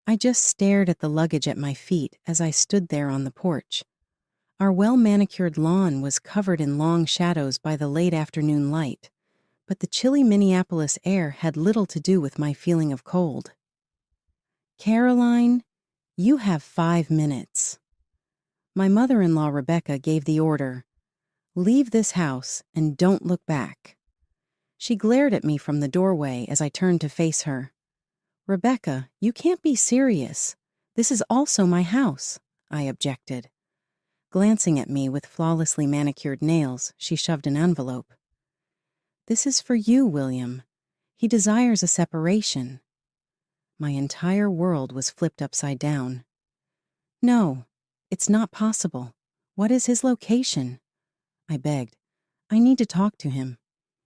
I just stared at the luggage at my feet as I stood there on the porch. Our well-manicured lawn was covered in long shadows by the late afternoon light, but the chilly Minneapolis air had little to do with my feeling of cold. "Caroline, you have 5 minutes." My mother-in-law Rebecca gave the order, "Leave this house and don't look back." She glared at me from the doorway as I turned to face her. "Rebecca, you can't be serious. This is also my house," I objected. Glancing at me with flawlessly manicured nails, she shoved an envelope. "This is for you, William. He desires a separation." My entire world was flipped upside down. "No, it's not possible. What is his location?" I begged. "I need to talk to him."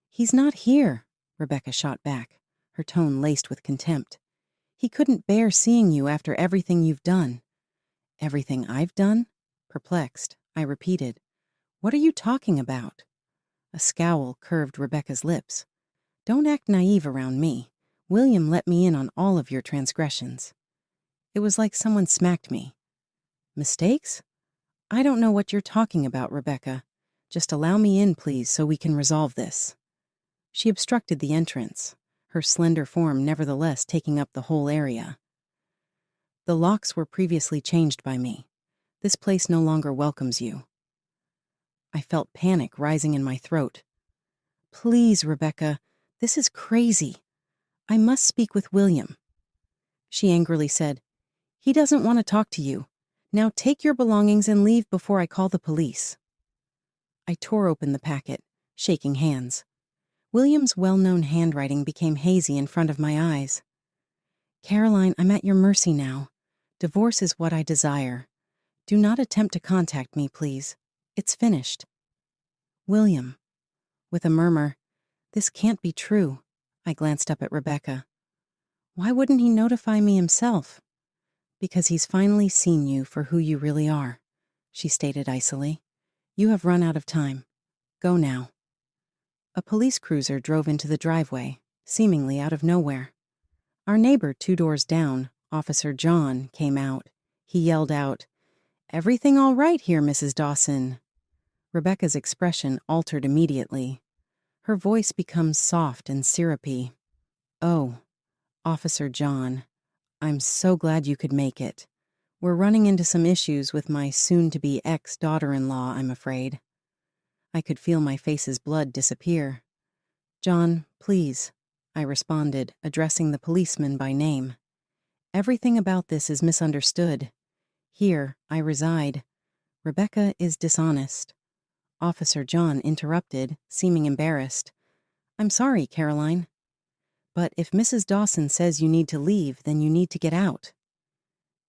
"He's not here," Rebecca shot back, her tone laced with contempt. "He couldn't bear seeing you after everything you've done." "Everything I've done?" Perplexed, I repeated. "What are you talking about?" A scowl curved Rebecca's lips. "Don't act naive around me. William let me in on all of your transgressions." It was like someone smacked me. "Mistakes? I don't know what you're talking about, Rebecca. Just allow me in, please, so we can resolve this." She obstructed the entrance, her slender form nevertheless taking up the whole area. "The locks were previously changed by me. This place no longer welcomes you." I felt panic rising in my throat. "Please, Rebecca, this is crazy. I must speak with William." She angrily said, "He doesn't want to talk to you. Now take your belongings and leave before I call the police." I tore open the packet, shaking hands. William's well-known handwriting became hazy in front of my eyes. "Caroline, I'm at your mercy now. Divorce is what I desire. Do not attempt to contact me, please. It's finished." "William." With a murmur, "This can't be true." I glanced up at Rebecca. "Why wouldn't he notify me himself?" "Because he's finally seen you for who you really are," she stated icily. "You have run out of time. Go now." A police cruiser drove into the driveway, seemingly out of nowhere. Our neighbor 2 doors down, Officer John, came out. He yelled out, "Everything all right here, Mrs. Dawson?" Rebecca's expression altered immediately. Her voice becomes soft and syrupy. "Oh, Officer John, I'm so glad you could make it. We're running into some issues with my soon-to-be ex-daughter-in-law, I'm afraid." I could feel my face's blood disappear. "John, please," I responded, addressing the policeman by name. "Everything about this is misunderstood. Here, I reside. Rebecca is dishonest." Officer John interrupted, seeming embarrassed. "I'm sorry, Caroline. But if Mrs. Dawson says you need to leave, then you need to get out."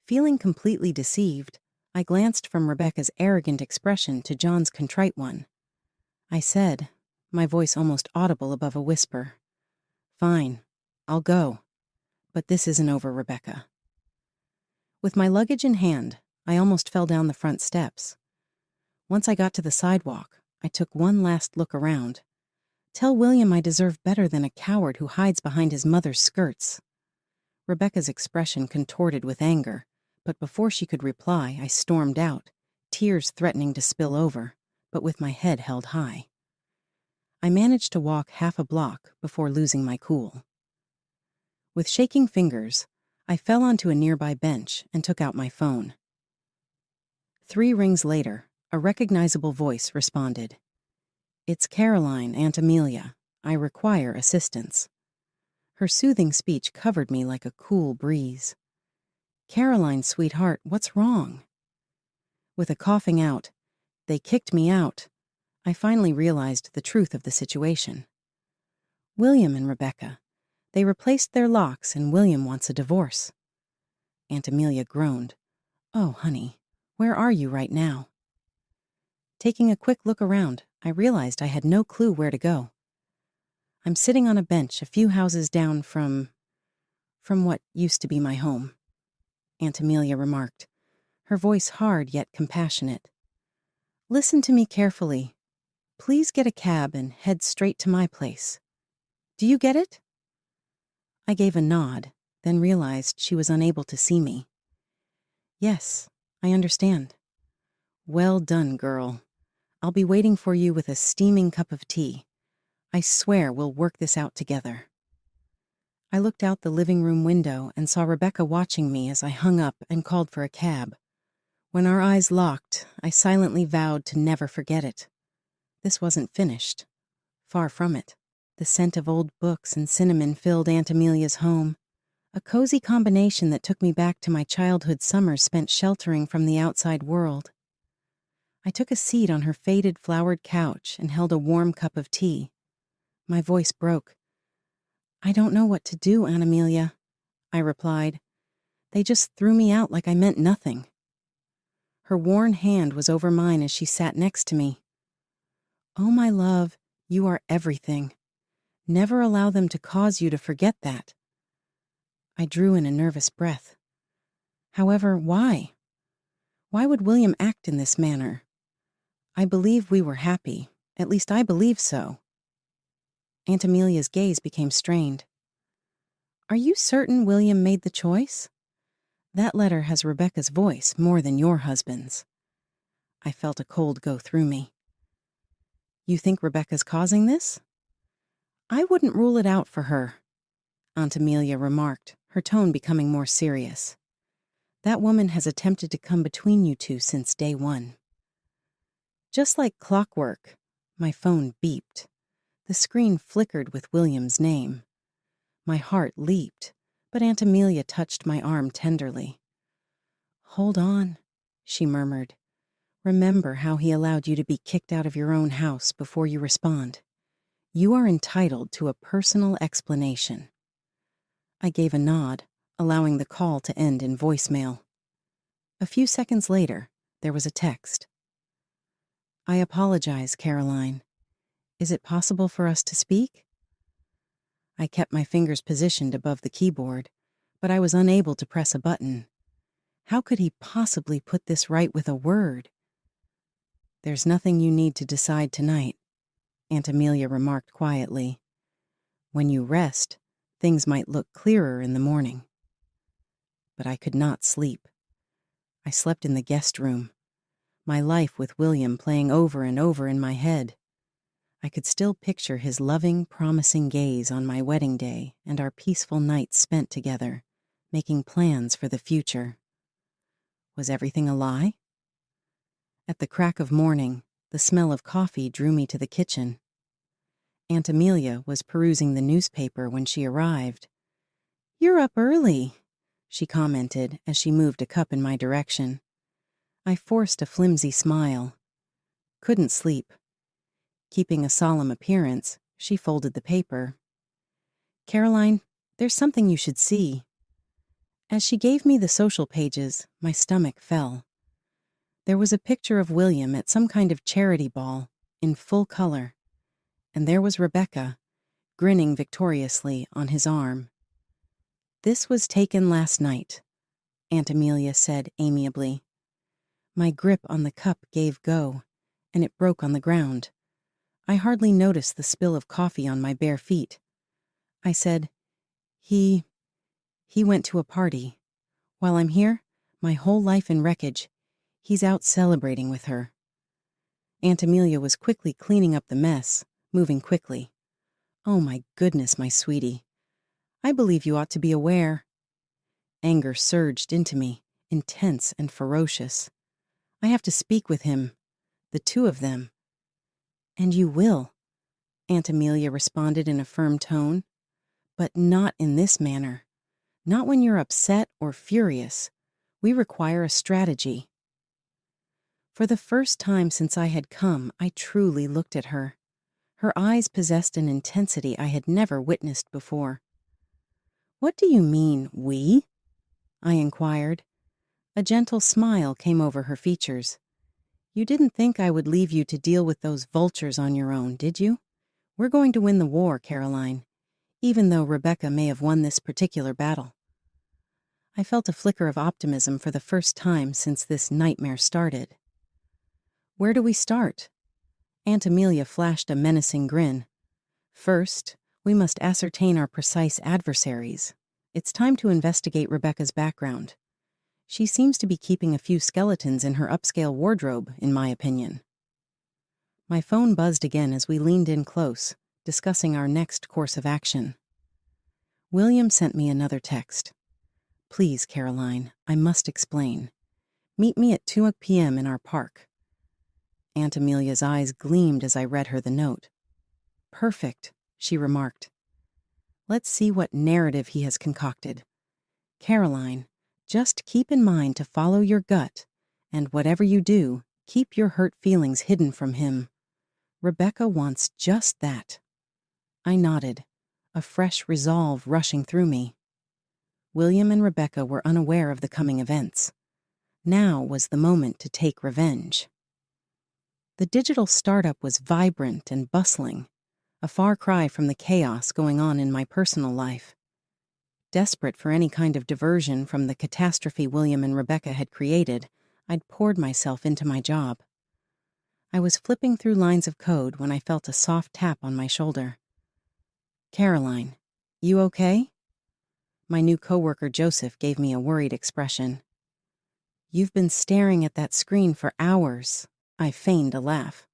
Feeling completely deceived, I glanced from Rebecca's arrogant expression to John's contrite one. I said, my voice almost audible above a whisper, "Fine, I'll go. But this isn't over, Rebecca." With my luggage in hand, I almost fell down the front steps. Once I got to the sidewalk, I took one last look around. Tell William I deserve better than a coward who hides behind his mother's skirts. Rebecca's expression contorted with anger, but before she could reply, I stormed out, tears threatening to spill over, but with my head held high. I managed to walk half a block before losing my cool. With shaking fingers, I fell onto a nearby bench and took out my phone. 3 rings later, a recognizable voice responded. "It's Caroline, Aunt Amelia. I require assistance." Her soothing speech covered me like a cool breeze. "Caroline, sweetheart, what's wrong?" With a coughing out, "They kicked me out," I finally realized the truth of the situation. "William and Rebecca. They replaced their locks and William wants a divorce." Aunt Amelia groaned. "Oh, honey, where are you right now?" Taking a quick look around, I realized I had no clue where to go. "I'm sitting on a bench a few houses down from what used to be my home," Aunt Amelia remarked, her voice hard yet compassionate. "Listen to me carefully. Please get a cab and head straight to my place. Do you get it?" I gave a nod, then realized she was unable to see me. Yes, I understand. Well done, girl. I'll be waiting for you with a steaming cup of tea. I swear we'll work this out together. I looked out the living room window and saw Rebecca watching me as I hung up and called for a cab. When our eyes locked, I silently vowed to never forget it. This wasn't finished. Far from it. The scent of old books and cinnamon filled Aunt Amelia's home, a cozy combination that took me back to my childhood summers spent sheltering from the outside world. I took a seat on her faded flowered couch and held a warm cup of tea. My voice broke. I don't know what to do, Aunt Amelia, I replied. They just threw me out like I meant nothing. Her worn hand was over mine as she sat next to me. Oh, my love, you are everything. Never allow them to cause you to forget that. I drew in a nervous breath. However, why? Why would William act in this manner? I believe we were happy. At least I believe so. Aunt Amelia's gaze became strained. Are you certain William made the choice? That letter has Rebecca's voice more than your husband's. I felt a cold go through me. You think Rebecca's causing this? I wouldn't rule it out for her, Aunt Amelia remarked, her tone becoming more serious. That woman has attempted to come between you two since day one. Just like clockwork, my phone beeped. The screen flickered with William's name. My heart leaped, but Aunt Amelia touched my arm tenderly. Hold on, she murmured. Remember how he allowed you to be kicked out of your own house before you respond. You are entitled to a personal explanation. I gave a nod, allowing the call to end in voicemail. A few seconds later, there was a text. I apologize, Caroline. Is it possible for us to speak? I kept my fingers positioned above the keyboard, but I was unable to press a button. How could he possibly put this right with a word? There's nothing you need to decide tonight, Aunt Amelia remarked quietly. When you rest, things might look clearer in the morning. But I could not sleep. I slept in the guest room, my life with William playing over and over in my head. I could still picture his loving, promising gaze on my wedding day and our peaceful nights spent together, making plans for the future. Was everything a lie? At the crack of morning, the smell of coffee drew me to the kitchen. Aunt Amelia was perusing the newspaper when she arrived. You're up early, she commented as she moved a cup in my direction. I forced a flimsy smile. Couldn't sleep. Keeping a solemn appearance, she folded the paper. Caroline, there's something you should see. As she gave me the social pages, my stomach fell. There was a picture of William at some kind of charity ball, in full color, and there was Rebecca, grinning victoriously on his arm. This was taken last night, Aunt Amelia said amiably. My grip on the cup gave go, and it broke on the ground. I hardly noticed the spill of coffee on my bare feet. I said, He went to a party. While I'm here, my whole life in wreckage, he's out celebrating with her. Aunt Amelia was quickly cleaning up the mess, moving quickly. Oh my goodness, my sweetie. I believe you ought to be aware. Anger surged into me, intense and ferocious. I have to speak with him, the two of them. And you will, Aunt Amelia responded in a firm tone. But not in this manner. Not when you're upset or furious. We require a strategy. For the first time since I had come, I truly looked at her. Her eyes possessed an intensity I had never witnessed before. What do you mean, we? I inquired. A gentle smile came over her features. You didn't think I would leave you to deal with those vultures on your own, did you? We're going to win the war, Caroline, even though Rebecca may have won this particular battle. I felt a flicker of optimism for the first time since this nightmare started. Where do we start? Aunt Amelia flashed a menacing grin. First, we must ascertain our precise adversaries. It's time to investigate Rebecca's background. She seems to be keeping a few skeletons in her upscale wardrobe, in my opinion. My phone buzzed again as we leaned in close, discussing our next course of action. William sent me another text. Please, Caroline, I must explain. Meet me at 2 p.m. in our park. Aunt Amelia's eyes gleamed as I read her the note. Perfect, she remarked. Let's see what narrative he has concocted. Caroline, just keep in mind to follow your gut, and whatever you do, keep your hurt feelings hidden from him. Rebecca wants just that. I nodded, a fresh resolve rushing through me. William and Rebecca were unaware of the coming events. Now was the moment to take revenge. The digital startup was vibrant and bustling, a far cry from the chaos going on in my personal life. Desperate for any kind of diversion from the catastrophe William and Rebecca had created, I'd poured myself into my job. I was flipping through lines of code when I felt a soft tap on my shoulder. Caroline, you okay? My new coworker Joseph gave me a worried expression. You've been staring at that screen for hours. I feigned a laugh.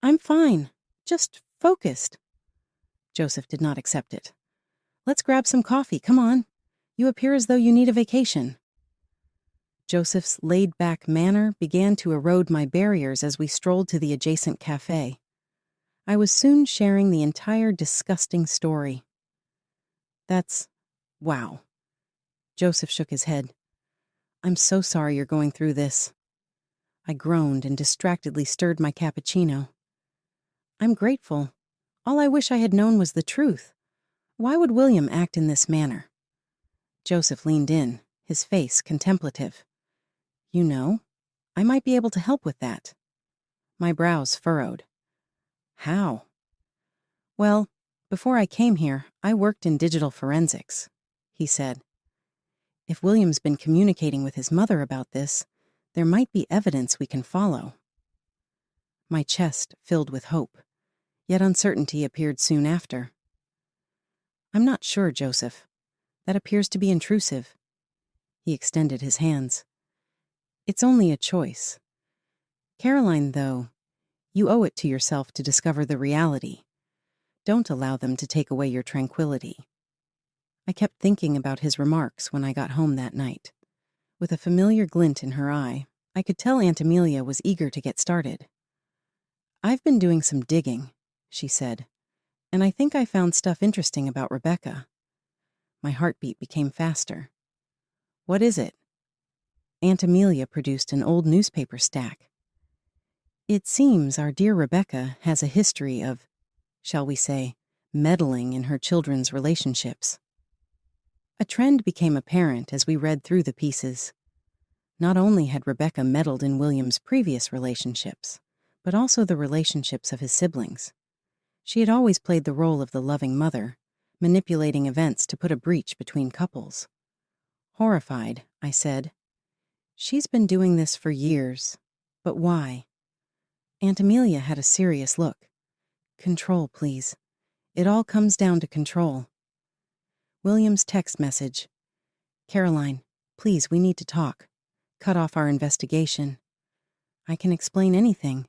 I'm fine, just focused. Joseph did not accept it. Let's grab some coffee, come on. You appear as though you need a vacation. Joseph's laid-back manner began to erode my barriers as we strolled to the adjacent cafe. I was soon sharing the entire disgusting story. Wow. Joseph shook his head. I'm so sorry you're going through this. I groaned and distractedly stirred my cappuccino. I'm grateful. All I wish I had known was the truth. Why would William act in this manner? Joseph leaned in, his face contemplative. You know, I might be able to help with that. My brows furrowed. How? Well, before I came here, I worked in digital forensics, he said. If William's been communicating with his mother about this, there might be evidence we can follow. My chest filled with hope, yet uncertainty appeared soon after. I'm not sure, Joseph. That appears to be intrusive. He extended his hands. It's only a choice. Caroline, though, you owe it to yourself to discover the reality. Don't allow them to take away your tranquility. I kept thinking about his remarks when I got home that night. With a familiar glint in her eye, I could tell Aunt Amelia was eager to get started. I've been doing some digging, she said, and I think I found stuff interesting about Rebecca. My heartbeat became faster. What is it? Aunt Amelia produced an old newspaper stack. It seems our dear Rebecca has a history of, shall we say, meddling in her children's relationships. A trend became apparent as we read through the pieces. Not only had Rebecca meddled in William's previous relationships, but also the relationships of his siblings. She had always played the role of the loving mother, manipulating events to put a breach between couples. Horrified, I said, She's been doing this for years, but why? Aunt Amelia had a serious look. Control, please. It all comes down to control. William's text message. Caroline, please, we need to talk. Cut off our investigation. I can explain anything.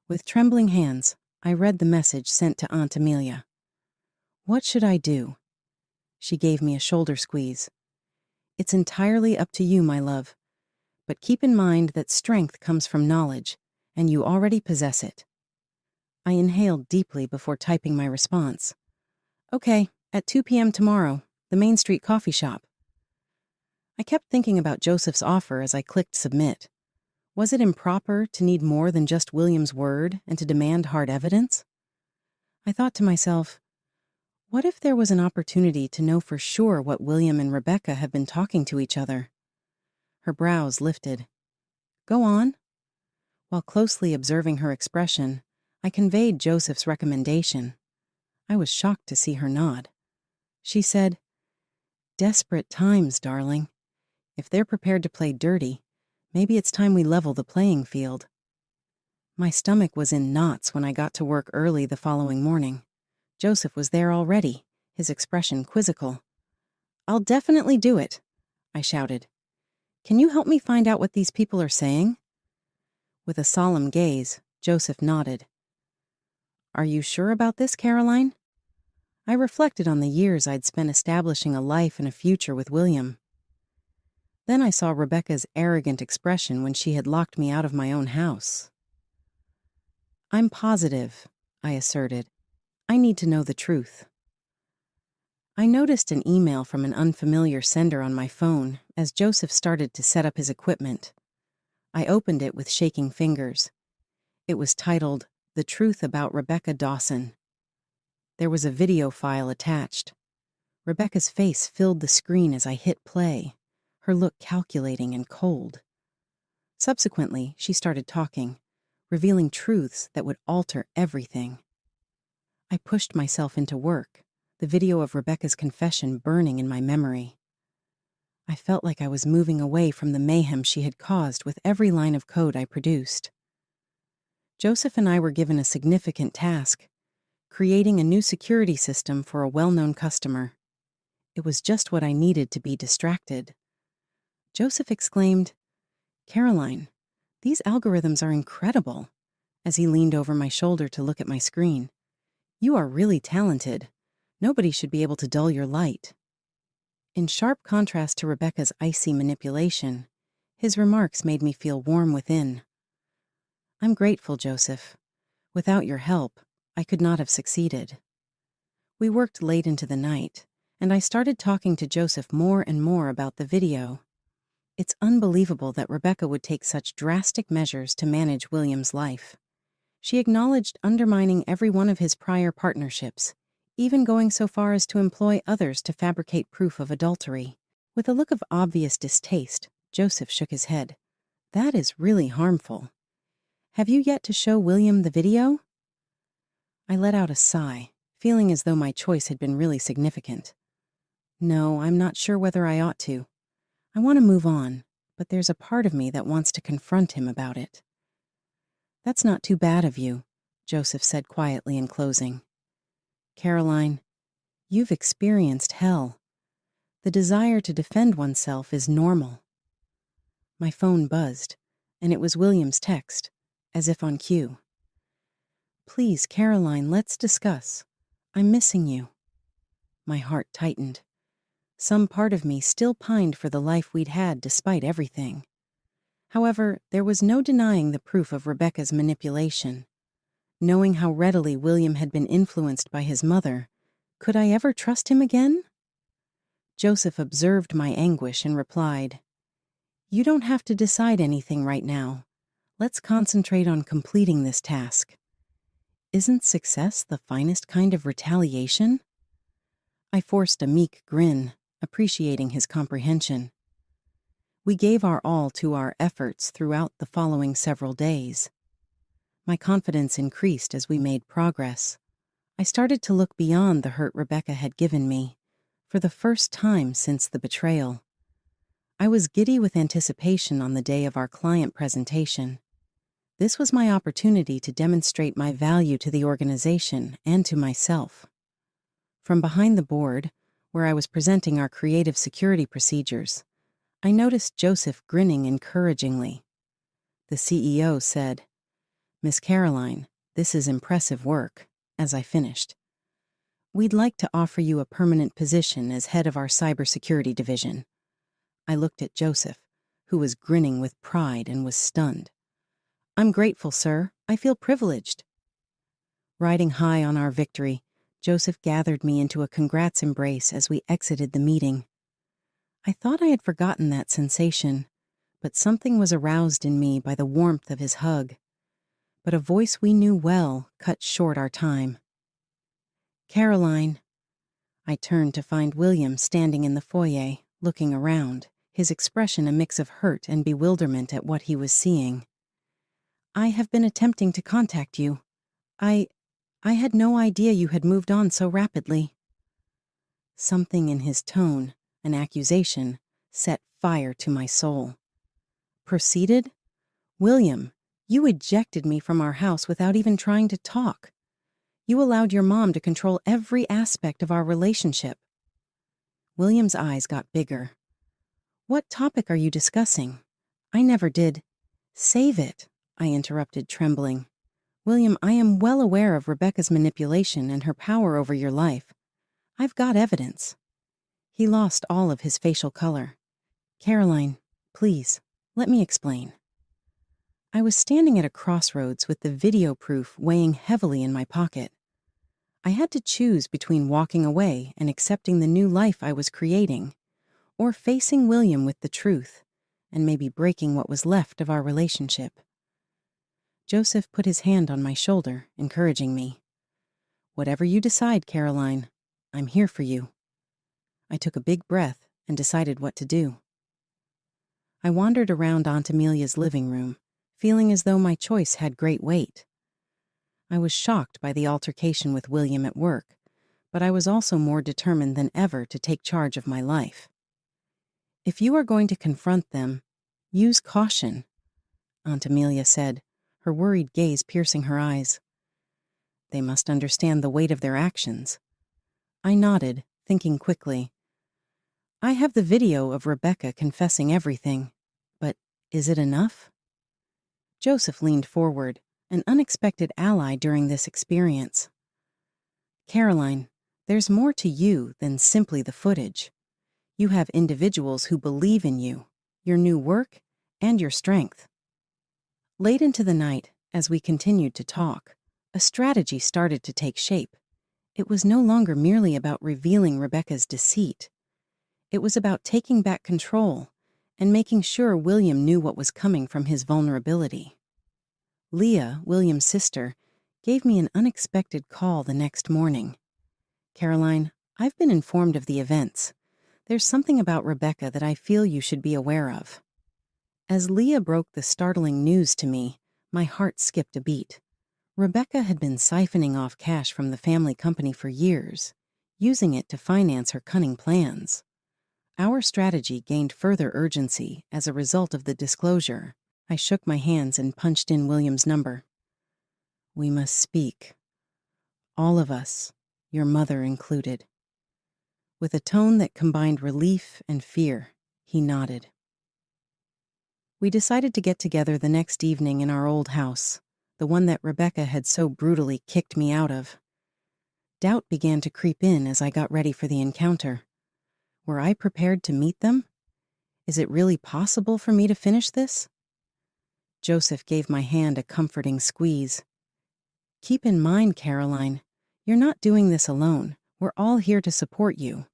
With trembling hands, I read the message sent to Aunt Amelia. What should I do? She gave me a shoulder squeeze. It's entirely up to you, my love. But keep in mind that strength comes from knowledge, and you already possess it. I inhaled deeply before typing my response. Okay, at 2 p.m. tomorrow, the Main Street coffee shop. I kept thinking about Joseph's offer as I clicked submit. Was it improper to need more than just William's word and to demand hard evidence? I thought to myself, what if there was an opportunity to know for sure what William and Rebecca have been talking to each other? Her brows lifted. Go on. While closely observing her expression, I conveyed Joseph's recommendation. I was shocked to see her nod. She said, Desperate times, darling. If they're prepared to play dirty, maybe it's time we level the playing field. My stomach was in knots when I got to work early the following morning. Joseph was there already, his expression quizzical. I'll definitely do it, I shouted. Can you help me find out what these people are saying? With a solemn gaze, Joseph nodded. Are you sure about this, Caroline? I reflected on the years I'd spent establishing a life and a future with William. Then I saw Rebecca's arrogant expression when she had locked me out of my own house. I'm positive, I asserted. I need to know the truth. I noticed an email from an unfamiliar sender on my phone as Joseph started to set up his equipment. I opened it with shaking fingers. It was titled, The Truth About Rebecca Dawson. There was a video file attached. Rebecca's face filled the screen as I hit play, her look calculating and cold. Subsequently, she started talking, revealing truths that would alter everything. I pushed myself into work, the video of Rebecca's confession burning in my memory. I felt like I was moving away from the mayhem she had caused with every line of code I produced. Joseph and I were given a significant task, creating a new security system for a well-known customer. It was just what I needed to be distracted. Joseph exclaimed, Caroline, these algorithms are incredible, as he leaned over my shoulder to look at my screen. You are really talented. Nobody should be able to dull your light. In sharp contrast to Rebecca's icy manipulation, his remarks made me feel warm within. I'm grateful, Joseph. Without your help, I could not have succeeded. We worked late into the night, and I started talking to Joseph more and more about the video. It's unbelievable that Rebecca would take such drastic measures to manage William's life. She acknowledged undermining every one of his prior partnerships, even going so far as to employ others to fabricate proof of adultery. With a look of obvious distaste, Joseph shook his head. That is really harmful. Have you yet to show William the video? I let out a sigh, feeling as though my choice had been really significant. No, I'm not sure whether I ought to. I want to move on, but there's a part of me that wants to confront him about it. That's not too bad of you, Joseph said quietly in closing. Caroline, you've experienced hell. The desire to defend oneself is normal. My phone buzzed, and it was William's text, as if on cue. Please, Caroline, let's discuss. I'm missing you. My heart tightened. Some part of me still pined for the life we'd had despite everything. However, there was no denying the proof of Rebecca's manipulation. Knowing how readily William had been influenced by his mother, could I ever trust him again? Joseph observed my anguish and replied, You don't have to decide anything right now. Let's concentrate on completing this task. Isn't success the finest kind of retaliation? I forced a meek grin, appreciating his comprehension. We gave our all to our efforts throughout the following several days. My confidence increased as we made progress. I started to look beyond the hurt Rebecca had given me, for the first time since the betrayal. I was giddy with anticipation on the day of our client presentation. This was my opportunity to demonstrate my value to the organization and to myself. From behind the board, where I was presenting our creative security procedures, I noticed Joseph grinning encouragingly. The CEO said, Miss Caroline, this is impressive work, as I finished. We'd like to offer you a permanent position as head of our cybersecurity division. I looked at Joseph, who was grinning with pride and was stunned. I'm grateful, sir. I feel privileged. Riding high on our victory, Joseph gathered me into a congrats embrace as we exited the meeting. I thought I had forgotten that sensation, but something was aroused in me by the warmth of his hug. But a voice we knew well cut short our time. Caroline. I turned to find William standing in the foyer, looking around, his expression a mix of hurt and bewilderment at what he was seeing. I have been attempting to contact you. I had no idea you had moved on so rapidly. Something in his tone, an accusation, set fire to my soul. Proceeded? William, you ejected me from our house without even trying to talk. You allowed your mom to control every aspect of our relationship. William's eyes got bigger. What topic are you discussing? I never did. Save it, I interrupted, trembling. William, I am well aware of Rebecca's manipulation and her power over your life. I've got evidence. He lost all of his facial color. Caroline, please, let me explain. I was standing at a crossroads with the video proof weighing heavily in my pocket. I had to choose between walking away and accepting the new life I was creating, or facing William with the truth, and maybe breaking what was left of our relationship. Joseph put his hand on my shoulder, encouraging me. Whatever you decide, Caroline, I'm here for you. I took a big breath and decided what to do. I wandered around Aunt Amelia's living room, feeling as though my choice had great weight. I was shocked by the altercation with William at work, but I was also more determined than ever to take charge of my life. If you are going to confront them, use caution, Aunt Amelia said, her worried gaze piercing her eyes. They must understand the weight of their actions. I nodded, thinking quickly. I have the video of Rebecca confessing everything, but is it enough? Joseph leaned forward, an unexpected ally during this experience. Caroline, there's more to you than simply the footage. You have individuals who believe in you, your new work, and your strength. Late into the night, as we continued to talk, a strategy started to take shape. It was no longer merely about revealing Rebecca's deceit. It was about taking back control and making sure William knew what was coming from his vulnerability. Leah, William's sister, gave me an unexpected call the next morning. Caroline, I've been informed of the events. There's something about Rebecca that I feel you should be aware of. As Leah broke the startling news to me, my heart skipped a beat. Rebecca had been siphoning off cash from the family company for years, using it to finance her cunning plans. Our strategy gained further urgency as a result of the disclosure. I shook my hands and punched in William's number. We must speak. All of us, your mother included. With a tone that combined relief and fear, he nodded. We decided to get together the next evening in our old house, the one that Rebecca had so brutally kicked me out of. Doubt began to creep in as I got ready for the encounter. Were I prepared to meet them? Is it really possible for me to finish this? Joseph gave my hand a comforting squeeze. Keep in mind, Caroline, you're not doing this alone. We're all here to support you.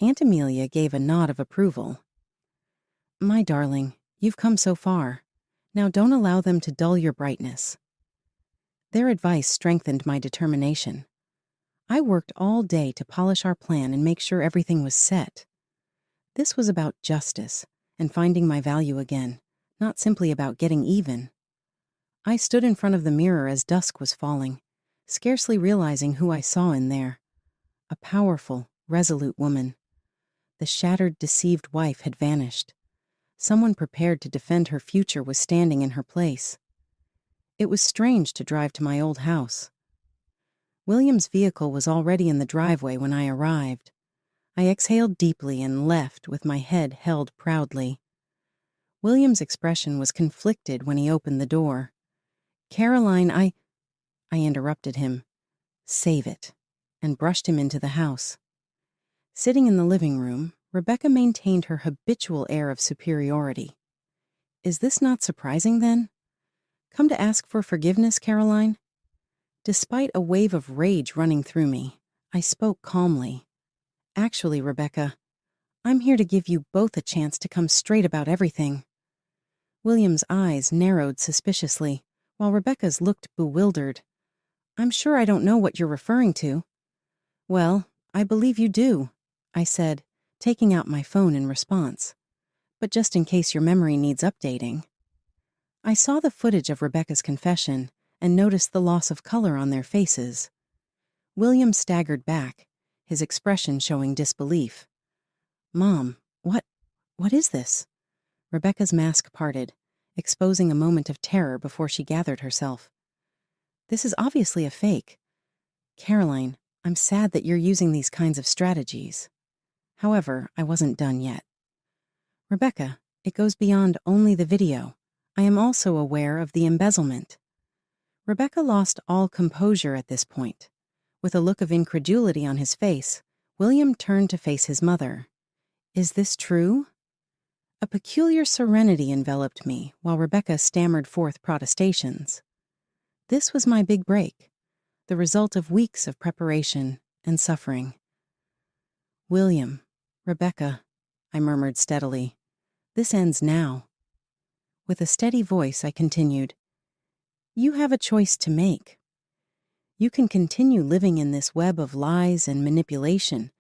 Aunt Amelia gave a nod of approval. My darling, you've come so far. Now don't allow them to dull your brightness. Their advice strengthened my determination. I worked all day to polish our plan and make sure everything was set. This was about justice and finding my value again, not simply about getting even. I stood in front of the mirror as dusk was falling, scarcely realizing who I saw in there. A powerful, resolute woman. The shattered, deceived wife had vanished. Someone prepared to defend her future was standing in her place. It was strange to drive to my old house. William's vehicle was already in the driveway when I arrived. I exhaled deeply and left with my head held proudly. William's expression was conflicted when he opened the door. Caroline, I interrupted him. Save it, and brushed him into the house. Sitting in the living room, Rebecca maintained her habitual air of superiority. Is this not surprising, then? Come to ask for forgiveness, Caroline? Despite a wave of rage running through me, I spoke calmly. Actually, Rebecca, I'm here to give you both a chance to come straight about everything. William's eyes narrowed suspiciously, while Rebecca's looked bewildered. I'm sure I don't know what you're referring to. Well, I believe you do, I said, taking out my phone in response. But just in case your memory needs updating. I saw the footage of Rebecca's confession and noticed the loss of color on their faces. William staggered back, his expression showing disbelief. Mom, what is this? Rebecca's mask parted, exposing a moment of terror before she gathered herself. This is obviously a fake. Caroline, I'm sad that you're using these kinds of strategies. However, I wasn't done yet. Rebecca, it goes beyond only the video. I am also aware of the embezzlement. Rebecca lost all composure at this point. With a look of incredulity on his face, William turned to face his mother. Is this true? A peculiar serenity enveloped me while Rebecca stammered forth protestations. This was my big break, the result of weeks of preparation and suffering. William, Rebecca, I murmured steadily, this ends now. With a steady voice, I continued, you have a choice to make. You can continue living in this web of lies and manipulation,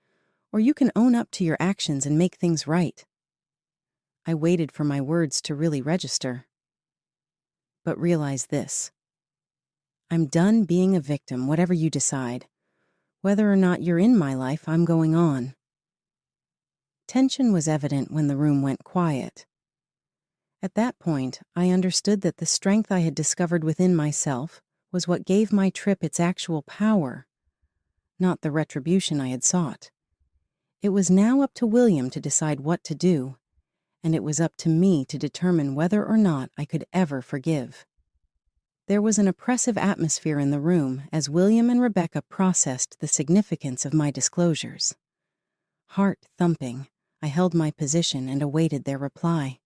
or you can own up to your actions and make things right. I waited for my words to really register. But realize this. I'm done being a victim, whatever you decide. Whether or not you're in my life, I'm going on. Tension was evident when the room went quiet. At that point, I understood that the strength I had discovered within myself was what gave my trip its actual power, not the retribution I had sought. It was now up to William to decide what to do, and it was up to me to determine whether or not I could ever forgive. There was an oppressive atmosphere in the room as William and Rebecca processed the significance of my disclosures. Heart thumping, I held my position and awaited their reply.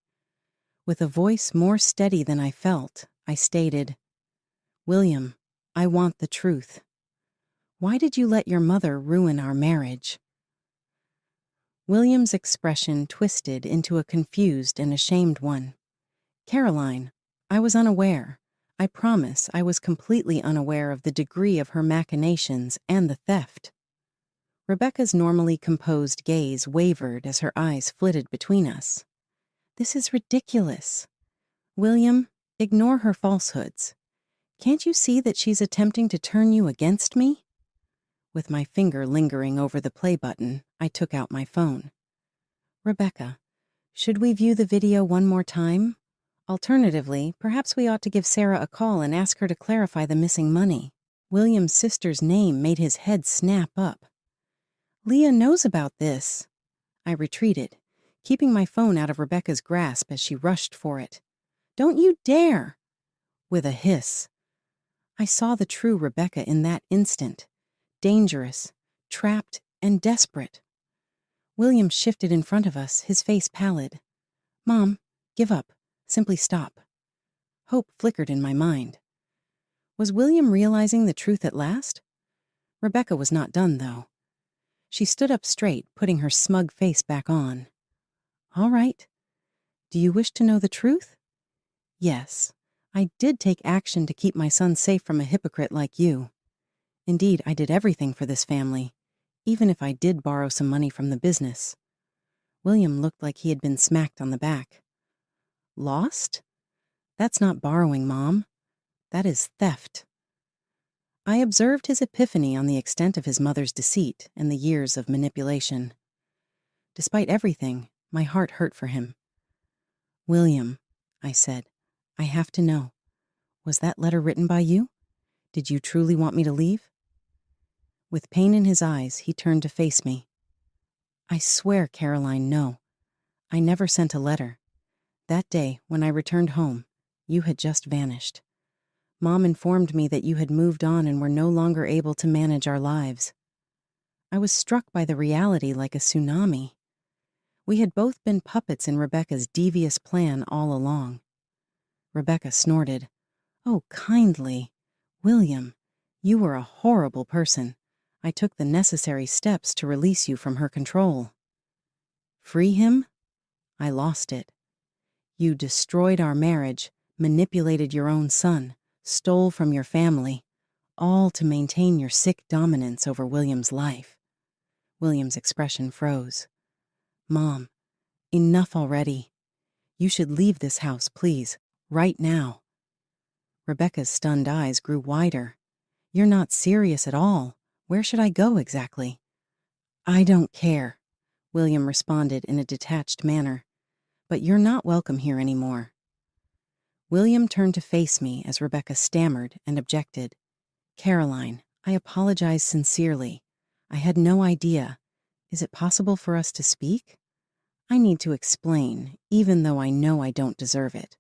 With a voice more steady than I felt, I stated, William, I want the truth. Why did you let your mother ruin our marriage? William's expression twisted into a confused and ashamed one. Caroline, I was unaware. I promise I was completely unaware of the degree of her machinations and the theft. Rebecca's normally composed gaze wavered as her eyes flitted between us. This is ridiculous. William, ignore her falsehoods. Can't you see that she's attempting to turn you against me? With my finger lingering over the play button, I took out my phone. Rebecca, should we view the video one more time? Alternatively, perhaps we ought to give Sarah a call and ask her to clarify the missing money. William's sister's name made his head snap up. Leah knows about this. I retreated, keeping my phone out of Rebecca's grasp as she rushed for it. Don't you dare! With a hiss. I saw the true Rebecca in that instant. Dangerous, trapped, and desperate. William shifted in front of us, his face pallid. Mom, give up. Simply stop. Hope flickered in my mind. Was William realizing the truth at last? Rebecca was not done, though. She stood up straight, putting her smug face back on. All right. Do you wish to know the truth? Yes, I did take action to keep my son safe from a hypocrite like you. Indeed, I did everything for this family, even if I did borrow some money from the business. William looked like he had been smacked on the back. Lost? That's not borrowing, Mom. That is theft. I observed his epiphany on the extent of his mother's deceit and the years of manipulation. Despite everything, my heart hurt for him. William, I said, I have to know. Was that letter written by you? Did you truly want me to leave? With pain in his eyes, he turned to face me. I swear, Caroline, no. I never sent a letter. That day, when I returned home, you had just vanished. Mom informed me that you had moved on and were no longer able to manage our lives. I was struck by the reality like a tsunami. We had both been puppets in Rebecca's devious plan all along. Rebecca snorted. Oh, kindly. William, you were a horrible person. I took the necessary steps to release you from her control. Free him? I lost it. You destroyed our marriage, manipulated your own son, stole from your family, all to maintain your sick dominance over William's life. William's expression froze. Mom, enough already. You should leave this house, please, right now. Rebecca's stunned eyes grew wider. You're not serious at all. Where should I go exactly? I don't care, William responded in a detached manner. But you're not welcome here anymore. William turned to face me as Rebecca stammered and objected. Caroline, I apologize sincerely. I had no idea. Is it possible for us to speak? I need to explain, even though I know I don't deserve it.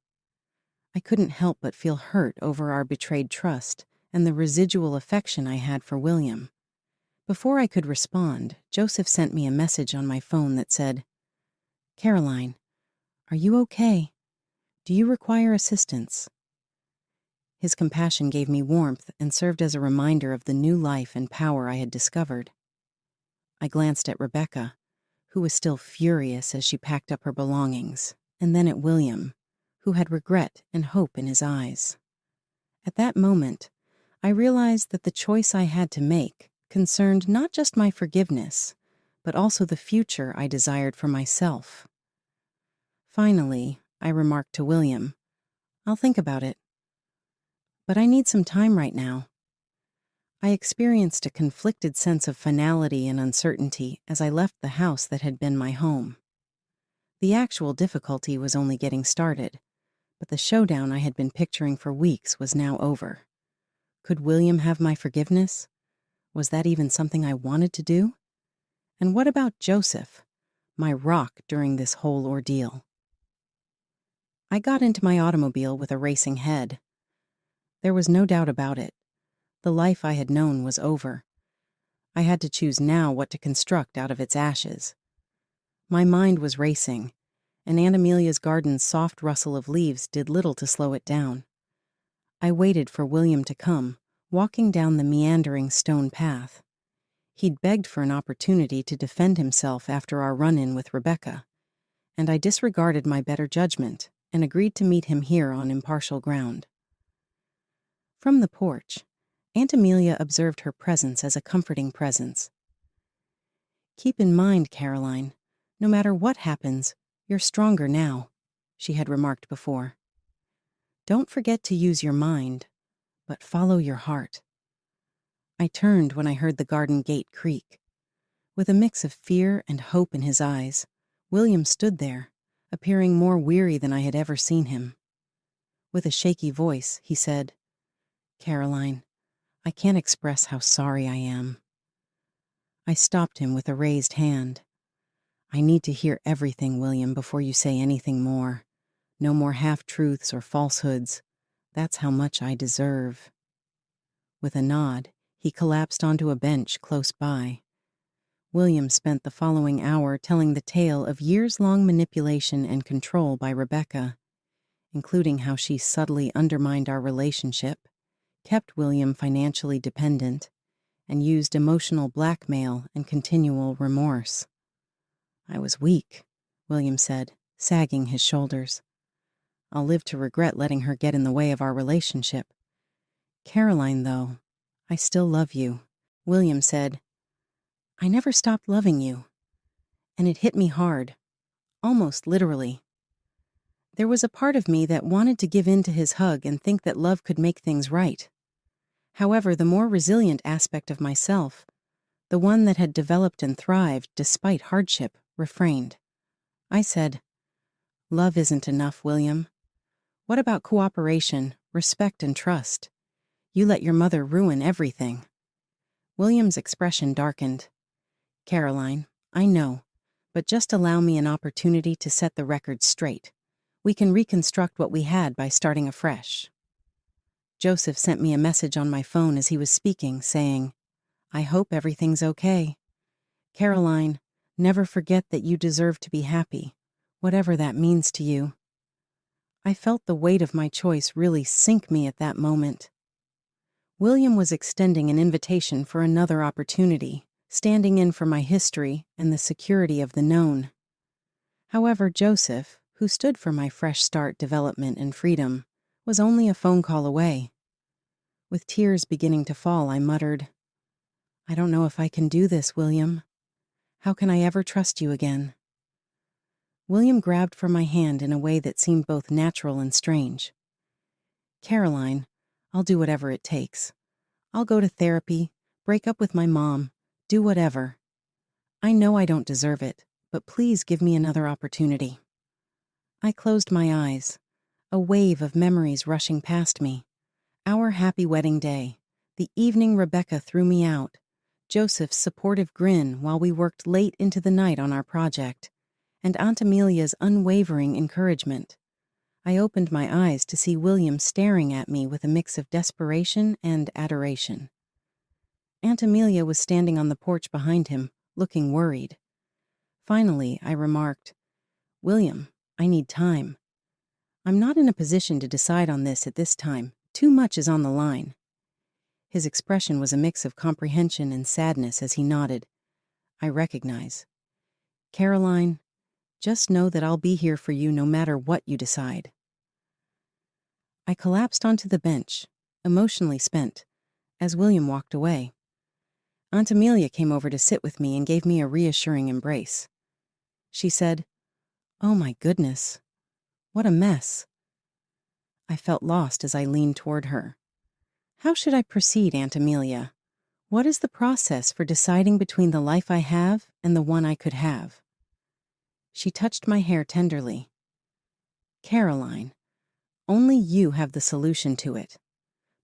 I couldn't help but feel hurt over our betrayed trust and the residual affection I had for William. Before I could respond, Joseph sent me a message on my phone that said, "Caroline, are you okay? Do you require assistance?" His compassion gave me warmth and served as a reminder of the new life and power I had discovered. I glanced at Rebecca, who was still furious as she packed up her belongings, and then at William, who had regret and hope in his eyes. At that moment, I realized that the choice I had to make concerned not just my forgiveness, but also the future I desired for myself. Finally, I remarked to William, "I'll think about it. But I need some time right now." I experienced a conflicted sense of finality and uncertainty as I left the house that had been my home. The actual difficulty was only getting started, but the showdown I had been picturing for weeks was now over. Could William have my forgiveness? Was that even something I wanted to do? And what about Joseph, my rock during this whole ordeal? I got into my automobile with a racing head. There was no doubt about it. The life I had known was over. I had to choose now what to construct out of its ashes. My mind was racing, and Aunt Amelia's garden's soft rustle of leaves did little to slow it down. I waited for William to come, walking down the meandering stone path. He'd begged for an opportunity to defend himself after our run-in with Rebecca, and I disregarded my better judgment and agreed to meet him here on impartial ground. From the porch, Aunt Amelia observed her presence as a comforting presence. "Keep in mind, Caroline, no matter what happens, you're stronger now," she had remarked before. "Don't forget to use your mind, but follow your heart." I turned when I heard the garden gate creak. With a mix of fear and hope in his eyes, William stood there, appearing more weary than I had ever seen him. With a shaky voice, he said, "Caroline, I can't express how sorry I am." I stopped him with a raised hand. "I need to hear everything, William, before you say anything more. No more half-truths or falsehoods. That's how much I deserve." With a nod, he collapsed onto a bench close by. William spent the following hour telling the tale of years-long manipulation and control by Rebecca, including how she subtly undermined our relationship, kept William financially dependent, and used emotional blackmail and continual remorse. "I was weak," William said, sagging his shoulders. "I'll live to regret letting her get in the way of our relationship. Caroline, though, I still love you." William said, "I never stopped loving you." And it hit me hard, almost literally. There was a part of me that wanted to give in to his hug and think that love could make things right. However, the more resilient aspect of myself, the one that had developed and thrived despite hardship, refrained. I said, "Love isn't enough, William. What about cooperation, respect, and trust? You let your mother ruin everything." William's expression darkened. "Caroline, I know, but just allow me an opportunity to set the record straight. We can reconstruct what we had by starting afresh." Joseph sent me a message on my phone as he was speaking, saying, "I hope everything's okay. Caroline, never forget that you deserve to be happy, whatever that means to you." I felt the weight of my choice really sink me at that moment. William was extending an invitation for another opportunity, standing in for my history and the security of the known. However, Joseph, who stood for my fresh start, development, and freedom, was only a phone call away. With tears beginning to fall, I muttered, "I don't know if I can do this, William. How can I ever trust you again?" William grabbed for my hand in a way that seemed both natural and strange. "Caroline, I'll do whatever it takes. I'll go to therapy, break up with my mom, do whatever. I know I don't deserve it, but please give me another opportunity." I closed my eyes, a wave of memories rushing past me. Our happy wedding day, the evening Rebecca threw me out, Joseph's supportive grin while we worked late into the night on our project, and Aunt Amelia's unwavering encouragement. I opened my eyes to see William staring at me with a mix of desperation and adoration. Aunt Amelia was standing on the porch behind him, looking worried. Finally, I remarked, "William, I need time. I'm not in a position to decide on this at this time. Too much is on the line." His expression was a mix of comprehension and sadness as he nodded. "I recognize. Caroline, just know that I'll be here for you no matter what you decide." I collapsed onto the bench, emotionally spent, as William walked away. Aunt Amelia came over to sit with me and gave me a reassuring embrace. She said, "Oh my goodness, what a mess." I felt lost as I leaned toward her. "How should I proceed, Aunt Amelia? What is the process for deciding between the life I have and the one I could have?" She touched my hair tenderly. "Caroline, only you have the solution to it.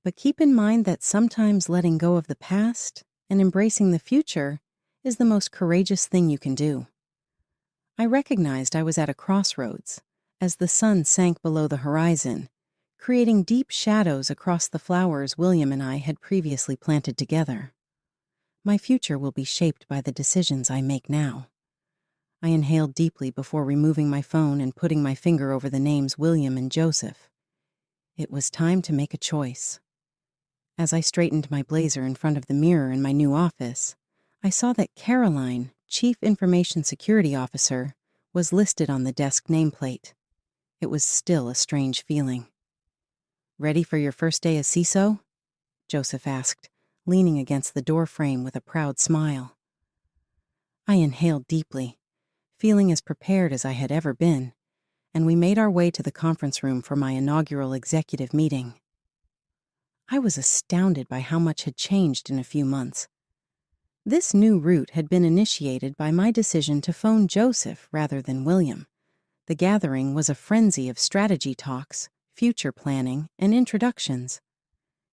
But keep in mind that sometimes letting go of the past and embracing the future is the most courageous thing you can do." I recognized I was at a crossroads as the sun sank below the horizon, creating deep shadows across the flowers William and I had previously planted together. My future will be shaped by the decisions I make now. I inhaled deeply before removing my phone and putting my finger over the names William and Joseph. It was time to make a choice. As I straightened my blazer in front of the mirror in my new office, I saw that Caroline, Chief Information Security Officer, was listed on the desk nameplate. It was still a strange feeling. "Ready for your first day as CISO?" Joseph asked, leaning against the door frame with a proud smile. I inhaled deeply, feeling as prepared as I had ever been, and we made our way to the conference room for my inaugural executive meeting. I was astounded by how much had changed in a few months. This new route had been initiated by my decision to phone Joseph rather than William. The gathering was a frenzy of strategy talks, future planning, and introductions.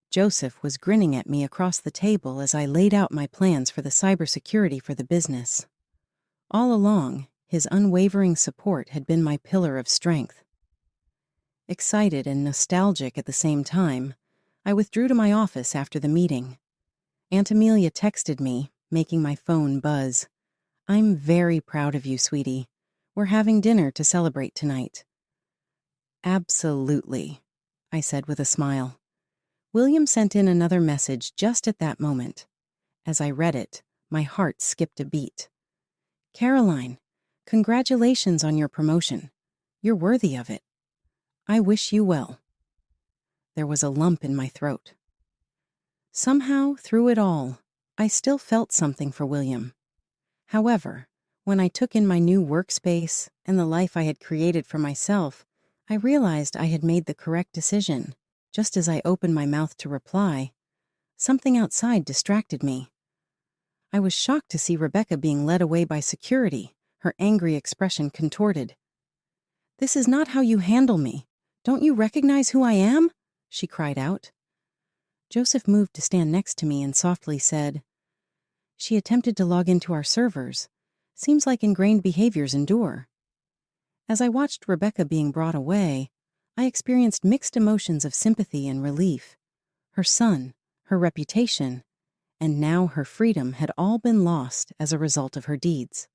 Joseph was grinning at me across the table as I laid out my plans for the cybersecurity for the business. All along, his unwavering support had been my pillar of strength. Excited and nostalgic at the same time, I withdrew to my office after the meeting. Aunt Amelia texted me, making my phone buzz. "I'm very proud of you, sweetie. We're having dinner to celebrate tonight." "Absolutely," I said with a smile. William sent in another message just at that moment. As I read it, my heart skipped a beat. "Caroline, congratulations on your promotion. You're worthy of it. I wish you well." There was a lump in my throat. Somehow, through it all, I still felt something for William. However, when I took in my new workspace and the life I had created for myself, I realized I had made the correct decision. Just as I opened my mouth to reply, something outside distracted me. I was shocked to see Rebecca being led away by security, her angry expression contorted. "This is not how you handle me. Don't you recognize who I am?" she cried out. Joseph moved to stand next to me and softly said, "She attempted to log into our servers. Seems like ingrained behaviors endure." As I watched Rebecca being brought away, I experienced mixed emotions of sympathy and relief. Her son, her reputation, and now her freedom had all been lost as a result of her deeds.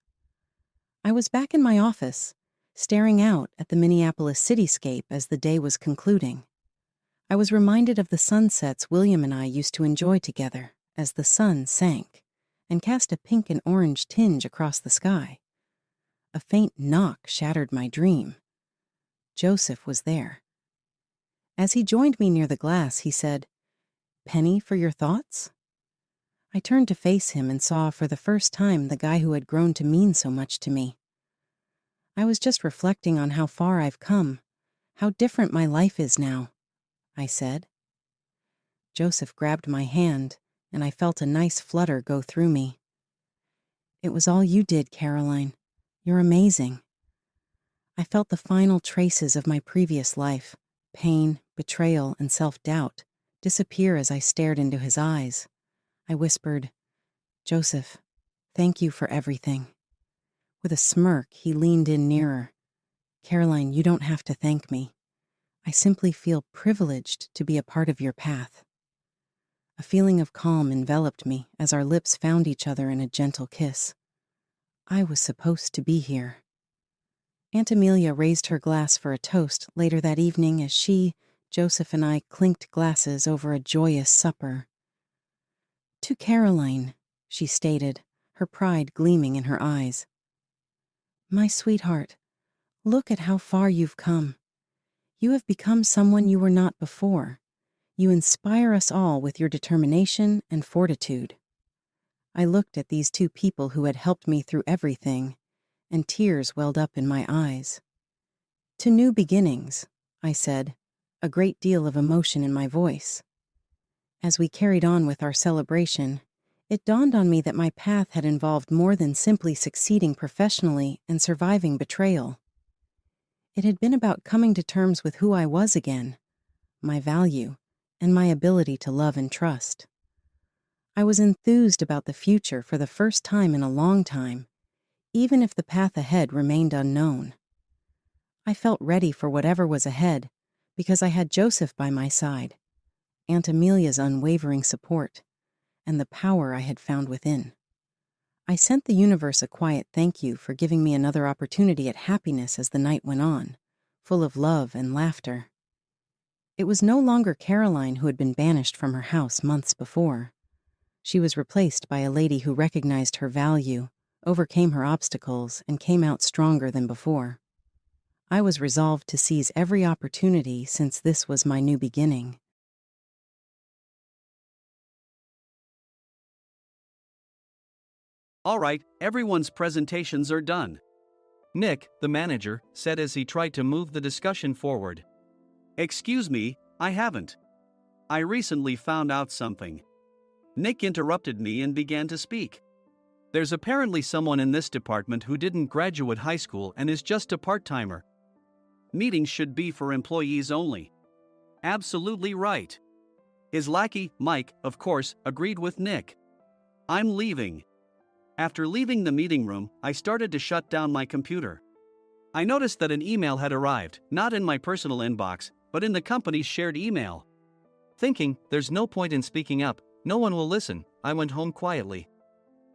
I was back in my office, staring out at the Minneapolis cityscape as the day was concluding. I was reminded of the sunsets William and I used to enjoy together as the sun sank and cast a pink and orange tinge across the sky. A faint knock shattered my dream. Joseph was there. As he joined me near the glass, he said, "Penny, for your thoughts?" I turned to face him and saw for the first time the guy who had grown to mean so much to me. "I was just reflecting on how far I've come, how different my life is now," I said. Joseph grabbed my hand, and I felt a nice flutter go through me. "It was all you did, Caroline. You're amazing." I felt the final traces of my previous life, pain, betrayal, and self-doubt, disappear as I stared into his eyes. I whispered, Joseph, thank you for everything. With a smirk, he leaned in nearer. Caroline, you don't have to thank me. I simply feel privileged to be a part of your path. A feeling of calm enveloped me as our lips found each other in a gentle kiss. I was supposed to be here. Aunt Amelia raised her glass for a toast later that evening as she, Joseph, and I clinked glasses over a joyous supper. To Caroline, she stated, her pride gleaming in her eyes. My sweetheart, look at how far you've come. You have become someone you were not before. You inspire us all with your determination and fortitude. I looked at these two people who had helped me through everything, and tears welled up in my eyes. To new beginnings, I said, a great deal of emotion in my voice. As we carried on with our celebration, it dawned on me that my path had involved more than simply succeeding professionally and surviving betrayal. It had been about coming to terms with who I was again, my value, and my ability to love and trust. I was enthused about the future for the first time in a long time, even if the path ahead remained unknown. I felt ready for whatever was ahead because I had Joseph by my side, Aunt Amelia's unwavering support, and the power I had found within. I sent the universe a quiet thank you for giving me another opportunity at happiness as the night went on, full of love and laughter. It was no longer Caroline who had been banished from her house months before. She was replaced by a lady who recognized her value, overcame her obstacles, and came out stronger than before. I was resolved to seize every opportunity since this was my new beginning. All right, everyone's presentations are done. Nick, the manager, said as he tried to move the discussion forward. Excuse me, I haven't. I recently found out something. Nick interrupted me and began to speak. There's apparently someone in this department who didn't graduate high school and is just a part-timer. Meetings should be for employees only. Absolutely right. His lackey, Mike, of course, agreed with Nick. I'm leaving. After leaving the meeting room, I started to shut down my computer. I noticed that an email had arrived, not in my personal inbox, but in the company's shared email. Thinking, there's no point in speaking up, no one will listen, I went home quietly.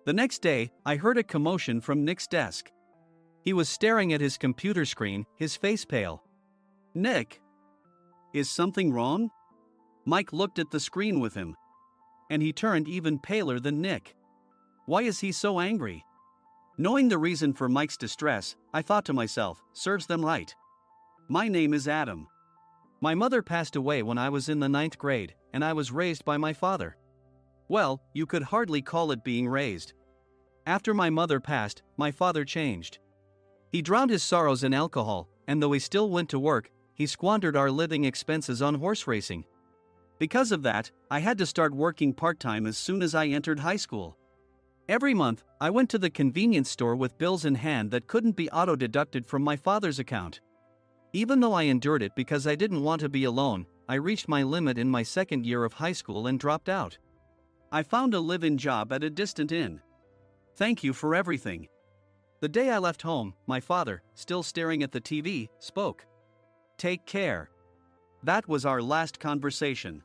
The next day, I heard a commotion from Nick's desk. He was staring at his computer screen, his face pale. Nick! Is something wrong? Mike looked at the screen with him. And he turned even paler than Nick. Why is he so angry? Knowing the reason for Mike's distress, I thought to myself, serves them right. My name is Adam. My mother passed away when I was in the 9th grade, and I was raised by my father. Well, you could hardly call it being raised. After my mother passed, my father changed. He drowned his sorrows in alcohol, and though he still went to work, he squandered our living expenses on horse racing. Because of that, I had to start working part-time as soon as I entered high school. Every month, I went to the convenience store with bills in hand that couldn't be auto-deducted from my father's account. Even though I endured it because I didn't want to be alone, I reached my limit in my 2nd year of high school and dropped out. I found a live-in job at a distant inn. Thank you for everything. The day I left home, my father, still staring at the TV, spoke. Take care. That was our last conversation.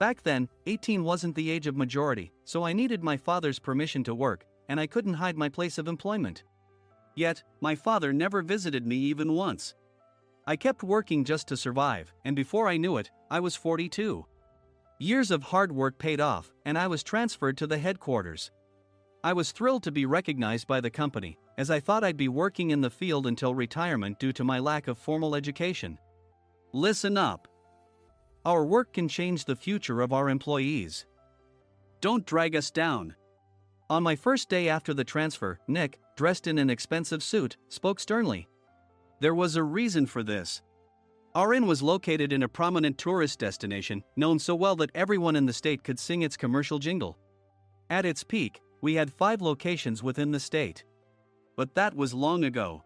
Back then, 18 wasn't the age of majority, so I needed my father's permission to work, and I couldn't hide my place of employment. Yet, my father never visited me even once. I kept working just to survive, and before I knew it, I was 42. Years of hard work paid off, and I was transferred to the headquarters. I was thrilled to be recognized by the company, as I thought I'd be working in the field until retirement due to my lack of formal education. Listen up. Our work can change the future of our employees. Don't drag us down. On my first day after the transfer, Nick, dressed in an expensive suit, spoke sternly. There was a reason for this. Our inn was located in a prominent tourist destination, known so well that everyone in the state could sing its commercial jingle. At its peak, we had 5 locations within the state. But that was long ago.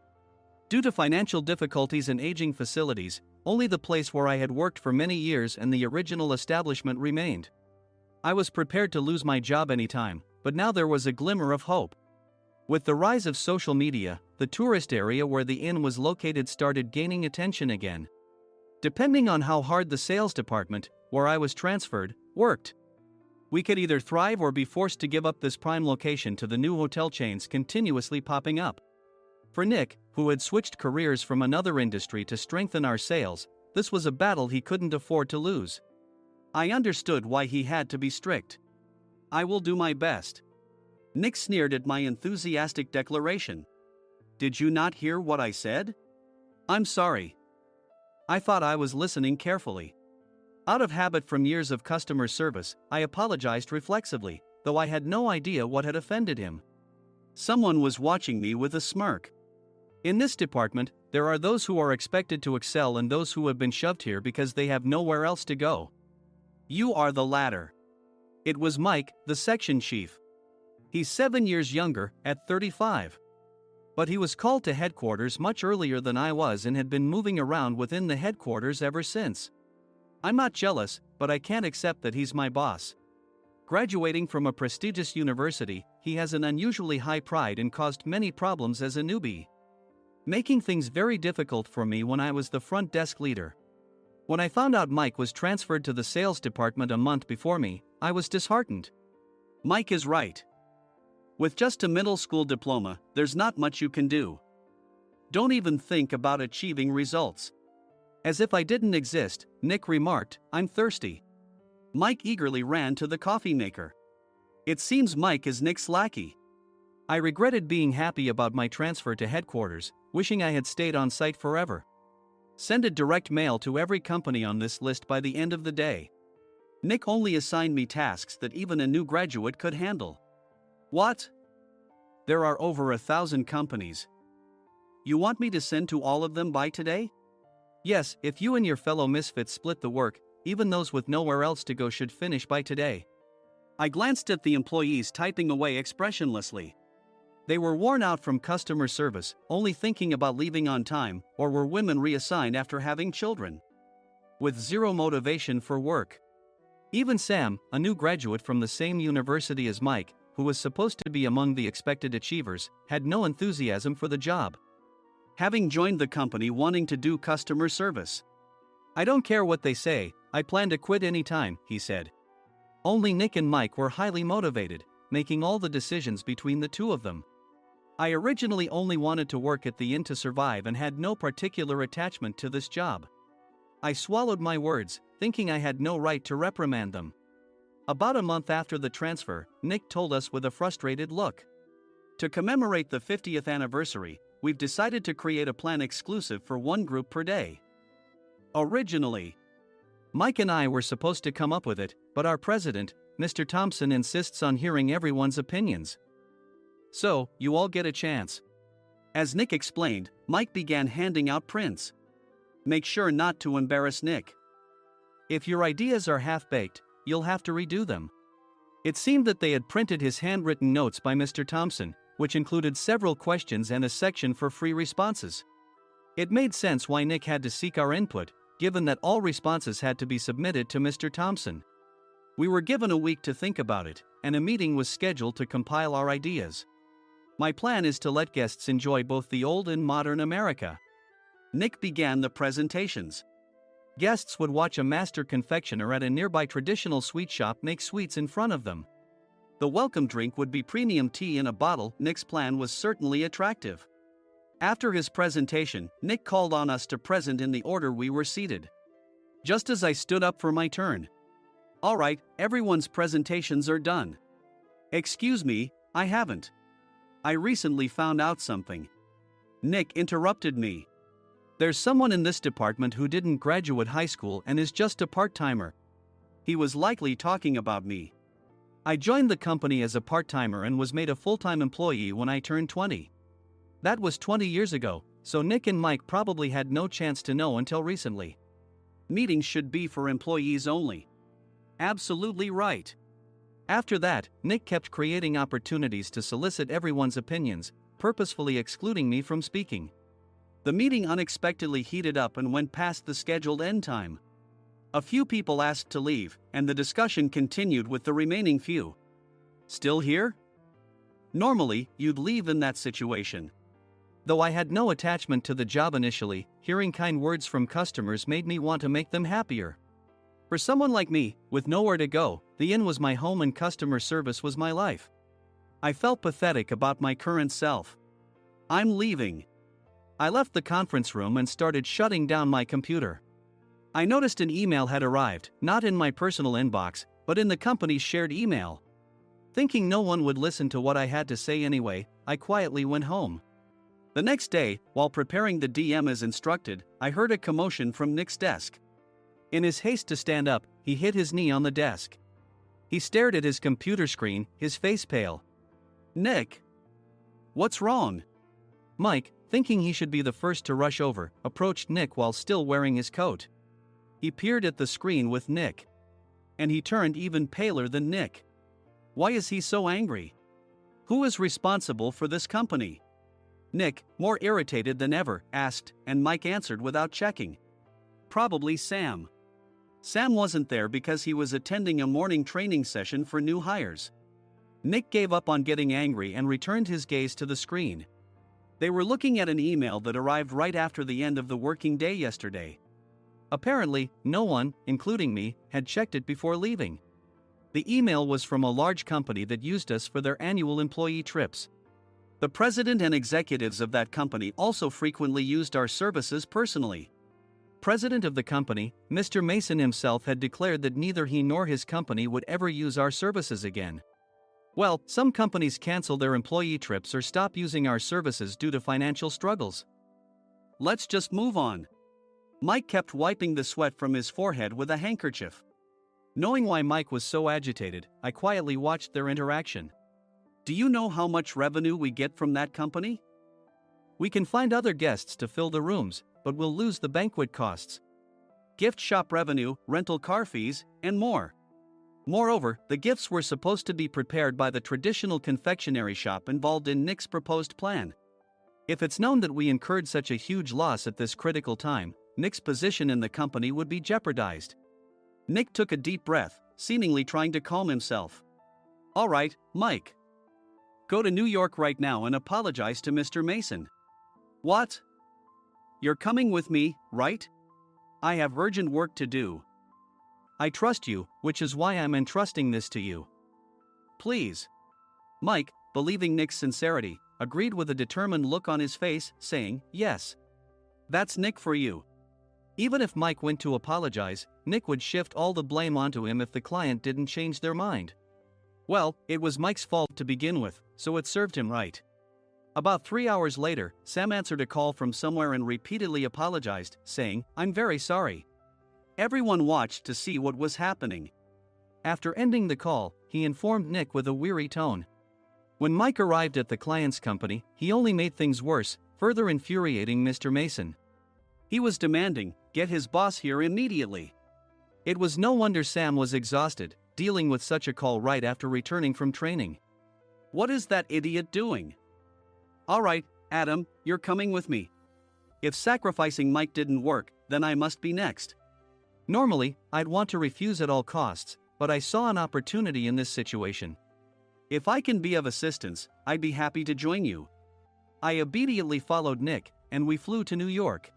Due to financial difficulties and aging facilities, only the place where I had worked for many years and the original establishment remained. I was prepared to lose my job anytime, but now there was a glimmer of hope. With the rise of social media, the tourist area where the inn was located started gaining attention again. Depending on how hard the sales department, where I was transferred, worked, we could either thrive or be forced to give up this prime location to the new hotel chains continuously popping up. For Nick, who had switched careers from another industry to strengthen our sales, this was a battle he couldn't afford to lose. I understood why he had to be strict. "I will do my best." Nick sneered at my enthusiastic declaration. "Did you not hear what I said?" "I'm sorry." I thought I was listening carefully. Out of habit from years of customer service, I apologized reflexively, though I had no idea what had offended him. Someone was watching me with a smirk. In this department, there are those who are expected to excel and those who have been shoved here because they have nowhere else to go. You are the latter. It was Mike, the section chief. He's 7 years younger, at 35. But he was called to headquarters much earlier than I was and had been moving around within the headquarters ever since. I'm not jealous, but I can't accept that he's my boss. Graduating from a prestigious university, he has an unusually high pride and caused many problems as a newbie, making things very difficult for me when I was the front desk leader. When I found out Mike was transferred to the sales department a month before me, I was disheartened. Mike is right. With just a middle school diploma, there's not much you can do. Don't even think about achieving results. As if I didn't exist, Nick remarked, "I'm thirsty." Mike eagerly ran to the coffee maker. It seems Mike is Nick's lackey. I regretted being happy about my transfer to headquarters, wishing I had stayed on site forever. Send a direct mail to every company on this list by the end of the day. Nick only assigned me tasks that even a new graduate could handle. What? There are over 1,000 companies. You want me to send to all of them by today? Yes, if you and your fellow misfits split the work, even those with nowhere else to go should finish by today. I glanced at the employees typing away expressionlessly. They were worn out from customer service, only thinking about leaving on time, or were women reassigned after having children, with zero motivation for work. Even Sam, a new graduate from the same university as Mike, who was supposed to be among the expected achievers, had no enthusiasm for the job, having joined the company wanting to do customer service. "I don't care what they say, I plan to quit any time," he said. Only Nick and Mike were highly motivated, making all the decisions between the two of them. I originally only wanted to work at the inn to survive and had no particular attachment to this job. I swallowed my words, thinking I had no right to reprimand them. About a month after the transfer, Nick told us with a frustrated look, "To commemorate the 50th anniversary, we've decided to create a plan exclusive for one group per day." Originally, Mike and I were supposed to come up with it, but our president, Mr. Thompson, insists on hearing everyone's opinions. "So, you all get a chance." As Nick explained, Mike began handing out prints. "Make sure not to embarrass Nick. If your ideas are half-baked, you'll have to redo them." It seemed that they had printed his handwritten notes by Mr. Thompson, which included several questions and a section for free responses. It made sense why Nick had to seek our input, given that all responses had to be submitted to Mr. Thompson. We were given a week to think about it, and a meeting was scheduled to compile our ideas. My plan is to let guests enjoy both the old and modern America. Nick began the presentations. Guests would watch a master confectioner at a nearby traditional sweet shop make sweets in front of them. The welcome drink would be premium tea in a bottle. Nick's plan was certainly attractive. After his presentation, Nick called on us to present in the order we were seated. Just as I stood up for my turn. "All right, everyone's presentations are done." "Excuse me, I haven't. I recently found out something." Nick interrupted me. "There's someone in this department who didn't graduate high school and is just a part-timer." He was likely talking about me. I joined the company as a part-timer and was made a full-time employee when I turned 20. That was 20 years ago, so Nick and Mike probably had no chance to know until recently. Meetings should be for employees only. Absolutely right. After that, Nick kept creating opportunities to solicit everyone's opinions, purposefully excluding me from speaking. The meeting unexpectedly heated up and went past the scheduled end time. A few people asked to leave, and the discussion continued with the remaining few. Still here? Normally, you'd leave in that situation. Though I had no attachment to the job initially, hearing kind words from customers made me want to make them happier. For someone like me, with nowhere to go, the inn was my home and customer service was my life. I felt pathetic about my current self. I'm leaving. I left the conference room and started shutting down my computer. I noticed an email had arrived, not in my personal inbox, but in the company's shared email. Thinking no one would listen to what I had to say anyway, I quietly went home. The next day, while preparing the DM as instructed, I heard a commotion from Nick's desk. In his haste to stand up, he hit his knee on the desk. He stared at his computer screen, his face pale. "Nick? What's wrong?" Mike, thinking he should be the first to rush over, approached Nick while still wearing his coat. He peered at the screen with Nick. And he turned even paler than Nick. Why is he so angry? Who is responsible for this company? Nick, more irritated than ever, asked, and Mike answered without checking. Probably Sam. Sam wasn't there because he was attending a morning training session for new hires. Nick gave up on getting angry and returned his gaze to the screen. They were looking at an email that arrived right after the end of the working day yesterday. Apparently, no one, including me, had checked it before leaving. The email was from a large company that used us for their annual employee trips. The president and executives of that company also frequently used our services personally. President of the company, Mr. Mason himself had declared that neither he nor his company would ever use our services again. Well, some companies cancel their employee trips or stop using our services due to financial struggles. Let's just move on. Mike kept wiping the sweat from his forehead with a handkerchief. Knowing why Mike was so agitated, I quietly watched their interaction. Do you know how much revenue we get from that company? We can find other guests to fill the rooms, but we'll lose the banquet costs, gift shop revenue, rental car fees, and more. Moreover, the gifts were supposed to be prepared by the traditional confectionery shop involved in Nick's proposed plan. If it's known that we incurred such a huge loss at this critical time, Nick's position in the company would be jeopardized. Nick took a deep breath, seemingly trying to calm himself. All right, Mike. Go to New York right now and apologize to Mr. Mason. What? You're coming with me, right? I have urgent work to do. I trust you, which is why I'm entrusting this to you. Please. Mike, believing Nick's sincerity, agreed with a determined look on his face, saying, yes. That's Nick for you. Even if Mike went to apologize, Nick would shift all the blame onto him if the client didn't change their mind. Well, it was Mike's fault to begin with, so it served him right. About 3 hours later, Sam answered a call from somewhere and repeatedly apologized, saying, I'm very sorry. Everyone watched to see what was happening. After ending the call, he informed Nick with a weary tone. When Mike arrived at the client's company, he only made things worse, further infuriating Mr. Mason. He was demanding, get his boss here immediately. It was no wonder Sam was exhausted, dealing with such a call right after returning from training. What is that idiot doing? All right, Adam, you're coming with me. If sacrificing Mike didn't work, then I must be next. Normally, I'd want to refuse at all costs, but I saw an opportunity in this situation. If I can be of assistance, I'd be happy to join you. I immediately followed Nick, and we flew to New York.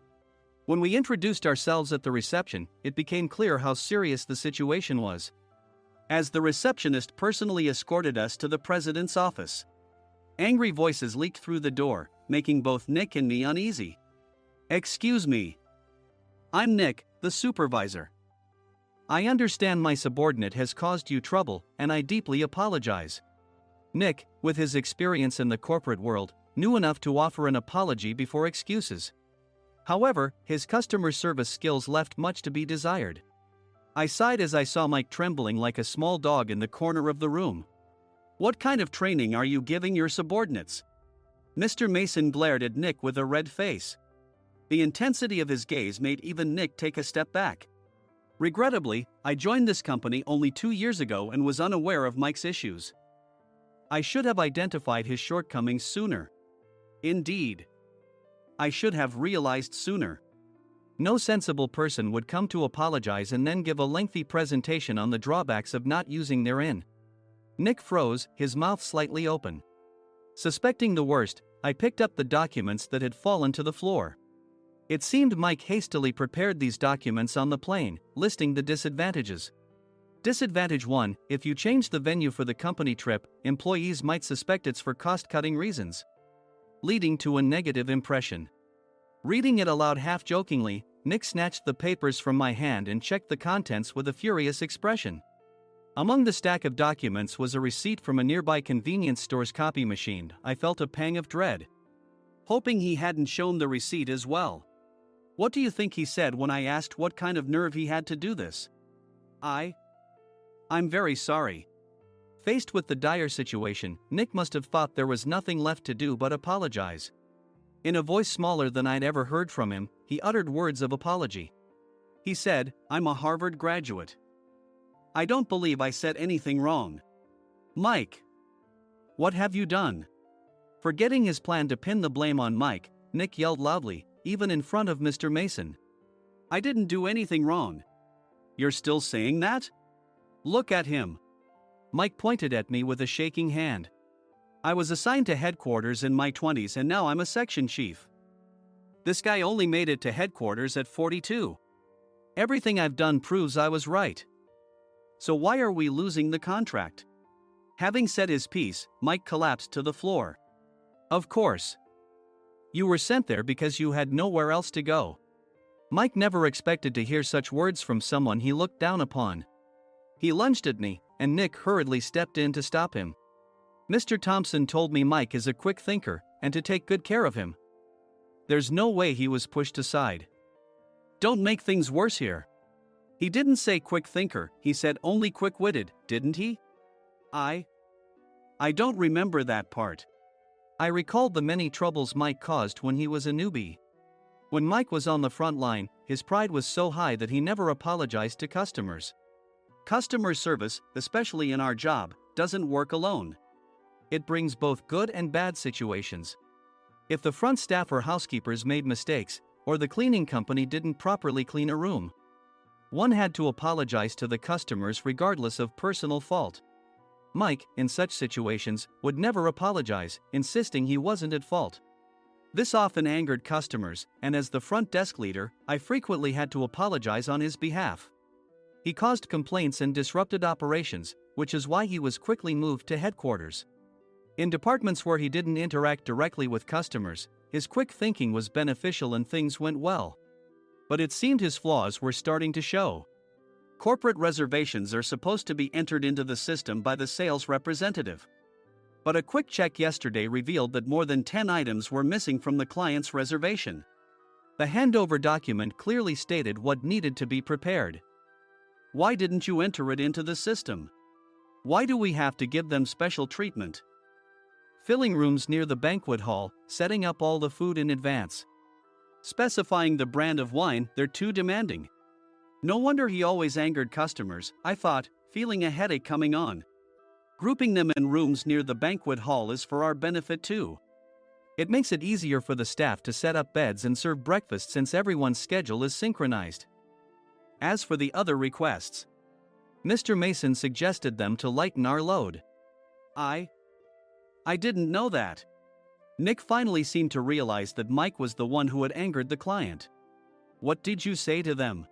When we introduced ourselves at the reception, it became clear how serious the situation was. As the receptionist personally escorted us to the president's office. Angry voices leaked through the door, making both Nick and me uneasy. Excuse me. I'm Nick, the supervisor. I understand my subordinate has caused you trouble, and I deeply apologize. Nick, with his experience in the corporate world, knew enough to offer an apology before excuses. However, his customer service skills left much to be desired. I sighed as I saw Mike trembling like a small dog in the corner of the room. What kind of training are you giving your subordinates? Mr. Mason glared at Nick with a red face. The intensity of his gaze made even Nick take a step back. Regrettably, I joined this company only 2 years ago and was unaware of Mike's issues. I should have identified his shortcomings sooner. Indeed. I should have realized sooner. No sensible person would come to apologize and then give a lengthy presentation on the drawbacks of not using their inn. Nick froze, his mouth slightly open. Suspecting the worst, I picked up the documents that had fallen to the floor. It seemed Mike hastily prepared these documents on the plane, listing the disadvantages. Disadvantage 1: if you change the venue for the company trip, employees might suspect it's for cost-cutting reasons, leading to a negative impression. Reading it aloud half-jokingly, Nick snatched the papers from my hand and checked the contents with a furious expression. Among the stack of documents was a receipt from a nearby convenience store's copy machine. I felt a pang of dread, hoping he hadn't shown the receipt as well. What do you think he said when I asked what kind of nerve he had to do this? I'm very sorry. Faced with the dire situation, Nick must have thought there was nothing left to do but apologize. In a voice smaller than I'd ever heard from him, he uttered words of apology. He said, "I'm a Harvard graduate. I don't believe I said anything wrong." Mike! What have you done? Forgetting his plan to pin the blame on Mike, Nick yelled loudly, even in front of Mr. Mason. "I didn't do anything wrong." "You're still saying that? Look at him." Mike pointed at me with a shaking hand. "I was assigned to headquarters in my 20s and now I'm a section chief. This guy only made it to headquarters at 42. Everything I've done proves I was right. So why are we losing the contract?" Having said his piece, Mike collapsed to the floor. "Of course. You were sent there because you had nowhere else to go." Mike never expected to hear such words from someone he looked down upon. He lunged at me, and Nick hurriedly stepped in to stop him. "Mr. Thompson told me Mike is a quick thinker, and to take good care of him." There's no way he was pushed aside. "Don't make things worse here. He didn't say quick thinker, he said only quick-witted, didn't he?" I don't remember that part." I recalled the many troubles Mike caused when he was a newbie. When Mike was on the front line, his pride was so high that he never apologized to customers. Customer service, especially in our job, doesn't work alone. It brings both good and bad situations. If the front staff or housekeepers made mistakes, or the cleaning company didn't properly clean a room, one had to apologize to the customers regardless of personal fault. Mike, in such situations, would never apologize, insisting he wasn't at fault. This often angered customers, and as the front desk leader, I frequently had to apologize on his behalf. He caused complaints and disrupted operations, which is why he was quickly moved to headquarters. In departments where he didn't interact directly with customers, his quick thinking was beneficial and things went well. But it seemed his flaws were starting to show. Corporate reservations are supposed to be entered into the system by the sales representative. But a quick check yesterday revealed that more than 10 items were missing from the client's reservation. The handover document clearly stated what needed to be prepared. Why didn't you enter it into the system? Why do we have to give them special treatment? Filling rooms near the banquet hall, setting up all the food in advance. Specifying the brand of wine, they're too demanding. No wonder he always angered customers, I thought, feeling a headache coming on. Grouping them in rooms near the banquet hall is for our benefit too. It makes it easier for the staff to set up beds and serve breakfast since everyone's schedule is synchronized. As for the other requests, Mr. Mason suggested them to lighten our load. I didn't know that. Nick finally seemed to realize that Mike was the one who had angered the client. What did you say to them?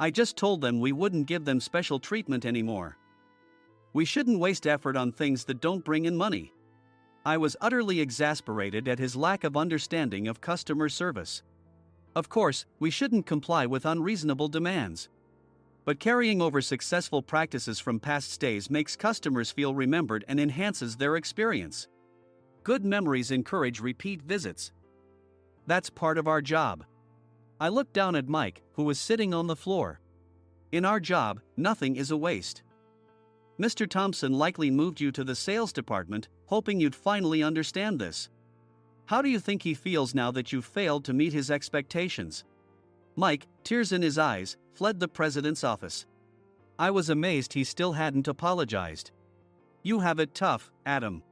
I just told them we wouldn't give them special treatment anymore. We shouldn't waste effort on things that don't bring in money. I was utterly exasperated at his lack of understanding of customer service. Of course, we shouldn't comply with unreasonable demands. But carrying over successful practices from past stays makes customers feel remembered and enhances their experience. Good memories encourage repeat visits. That's part of our job. I looked down at Mike, who was sitting on the floor. In our job, nothing is a waste. Mr. Thompson likely moved you to the sales department, hoping you'd finally understand this. How do you think he feels now that you failed to meet his expectations? Mike, tears in his eyes, fled the president's office. I was amazed he still hadn't apologized. You have it tough, Adam.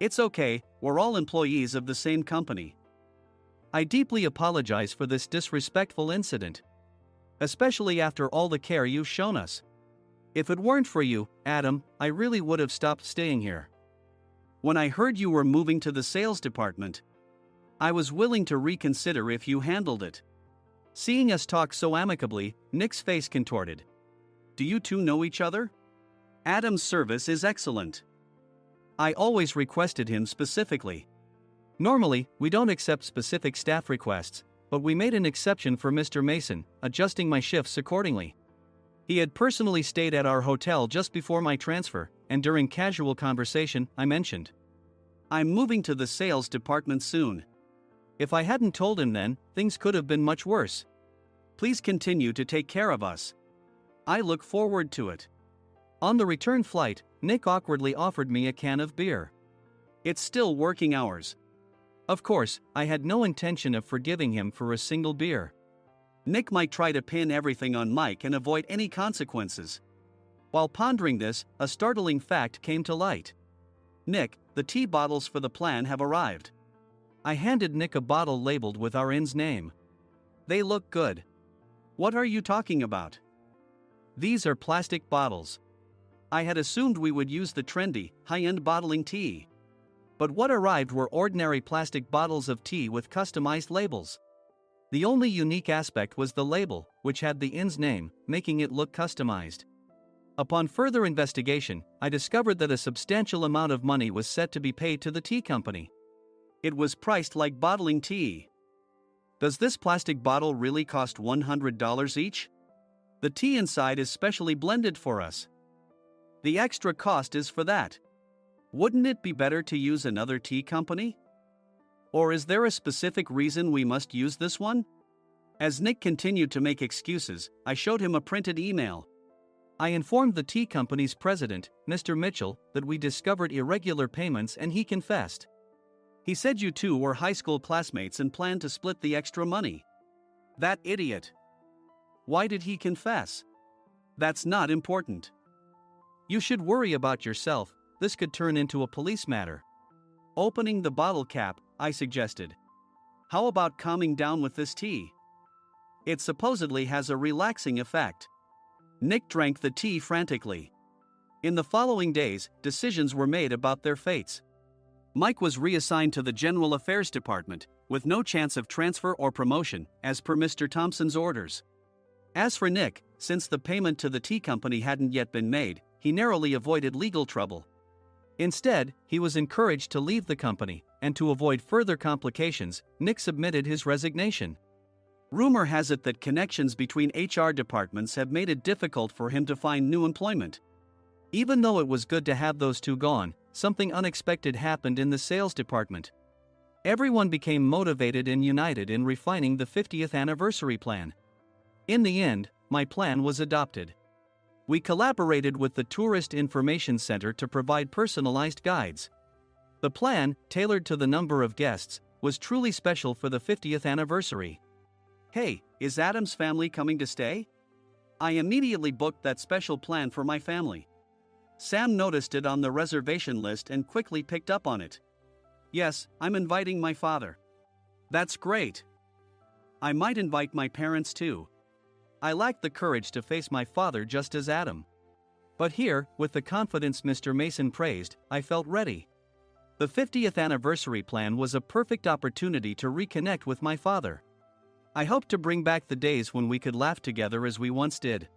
It's okay, we're all employees of the same company. I deeply apologize for this disrespectful incident. Especially after all the care you've shown us. If it weren't for you, Adam, I really would have stopped staying here. When I heard you were moving to the sales department, I was willing to reconsider if you handled it. Seeing us talk so amicably, Nick's face contorted. Do you two know each other? Adam's service is excellent. I always requested him specifically. Normally, we don't accept specific staff requests, but we made an exception for Mr. Mason, adjusting my shifts accordingly. He had personally stayed at our hotel just before my transfer, and during casual conversation, I mentioned, I'm moving to the sales department soon. If I hadn't told him then, things could have been much worse. Please continue to take care of us. I look forward to it. On the return flight, Nick awkwardly offered me a can of beer. It's still working hours. Of course, I had no intention of forgiving him for a single beer. Nick might try to pin everything on Mike and avoid any consequences. While pondering this, a startling fact came to light. Nick, the tea bottles for the plan have arrived. I handed Nick a bottle labeled with our inn's name. They look good. What are you talking about? These are plastic bottles. I had assumed we would use the trendy, high-end bottling tea. But what arrived were ordinary plastic bottles of tea with customized labels. The only unique aspect was the label, which had the inn's name, making it look customized. Upon further investigation, I discovered that a substantial amount of money was set to be paid to the tea company. It was priced like bottling tea. Does this plastic bottle really cost $100 each? The tea inside is specially blended for us. The extra cost is for that. Wouldn't it be better to use another tea company? Or is there a specific reason we must use this one? As Nick continued to make excuses, I showed him a printed email. I informed the tea company's president, Mr. Mitchell, that we discovered irregular payments and he confessed. He said you two were high school classmates and planned to split the extra money. That idiot. Why did he confess? That's not important. You should worry about yourself, this could turn into a police matter. Opening the bottle cap, I suggested. How about calming down with this tea? It supposedly has a relaxing effect. Nick drank the tea frantically. In the following days, decisions were made about their fates. Mike was reassigned to the General Affairs Department, with no chance of transfer or promotion, as per Mr. Thompson's orders. As for Nick, since the payment to the tea company hadn't yet been made, he narrowly avoided legal trouble. Instead, he was encouraged to leave the company, and to avoid further complications, Nick submitted his resignation. Rumor has it that connections between HR departments have made it difficult for him to find new employment. Even though it was good to have those two gone, something unexpected happened in the sales department. Everyone became motivated and united in refining the 50th anniversary plan. In the end, my plan was adopted. We collaborated with the Tourist Information Center to provide personalized guides. The plan, tailored to the number of guests, was truly special for the 50th anniversary. Hey, is Adam's family coming to stay? I immediately booked that special plan for my family. Sam noticed it on the reservation list and quickly picked up on it. Yes, I'm inviting my father. That's great. I might invite my parents too. I lacked the courage to face my father just as Adam. But here, with the confidence Mr. Mason praised, I felt ready. The 50th anniversary plan was a perfect opportunity to reconnect with my father. I hoped to bring back the days when we could laugh together as we once did.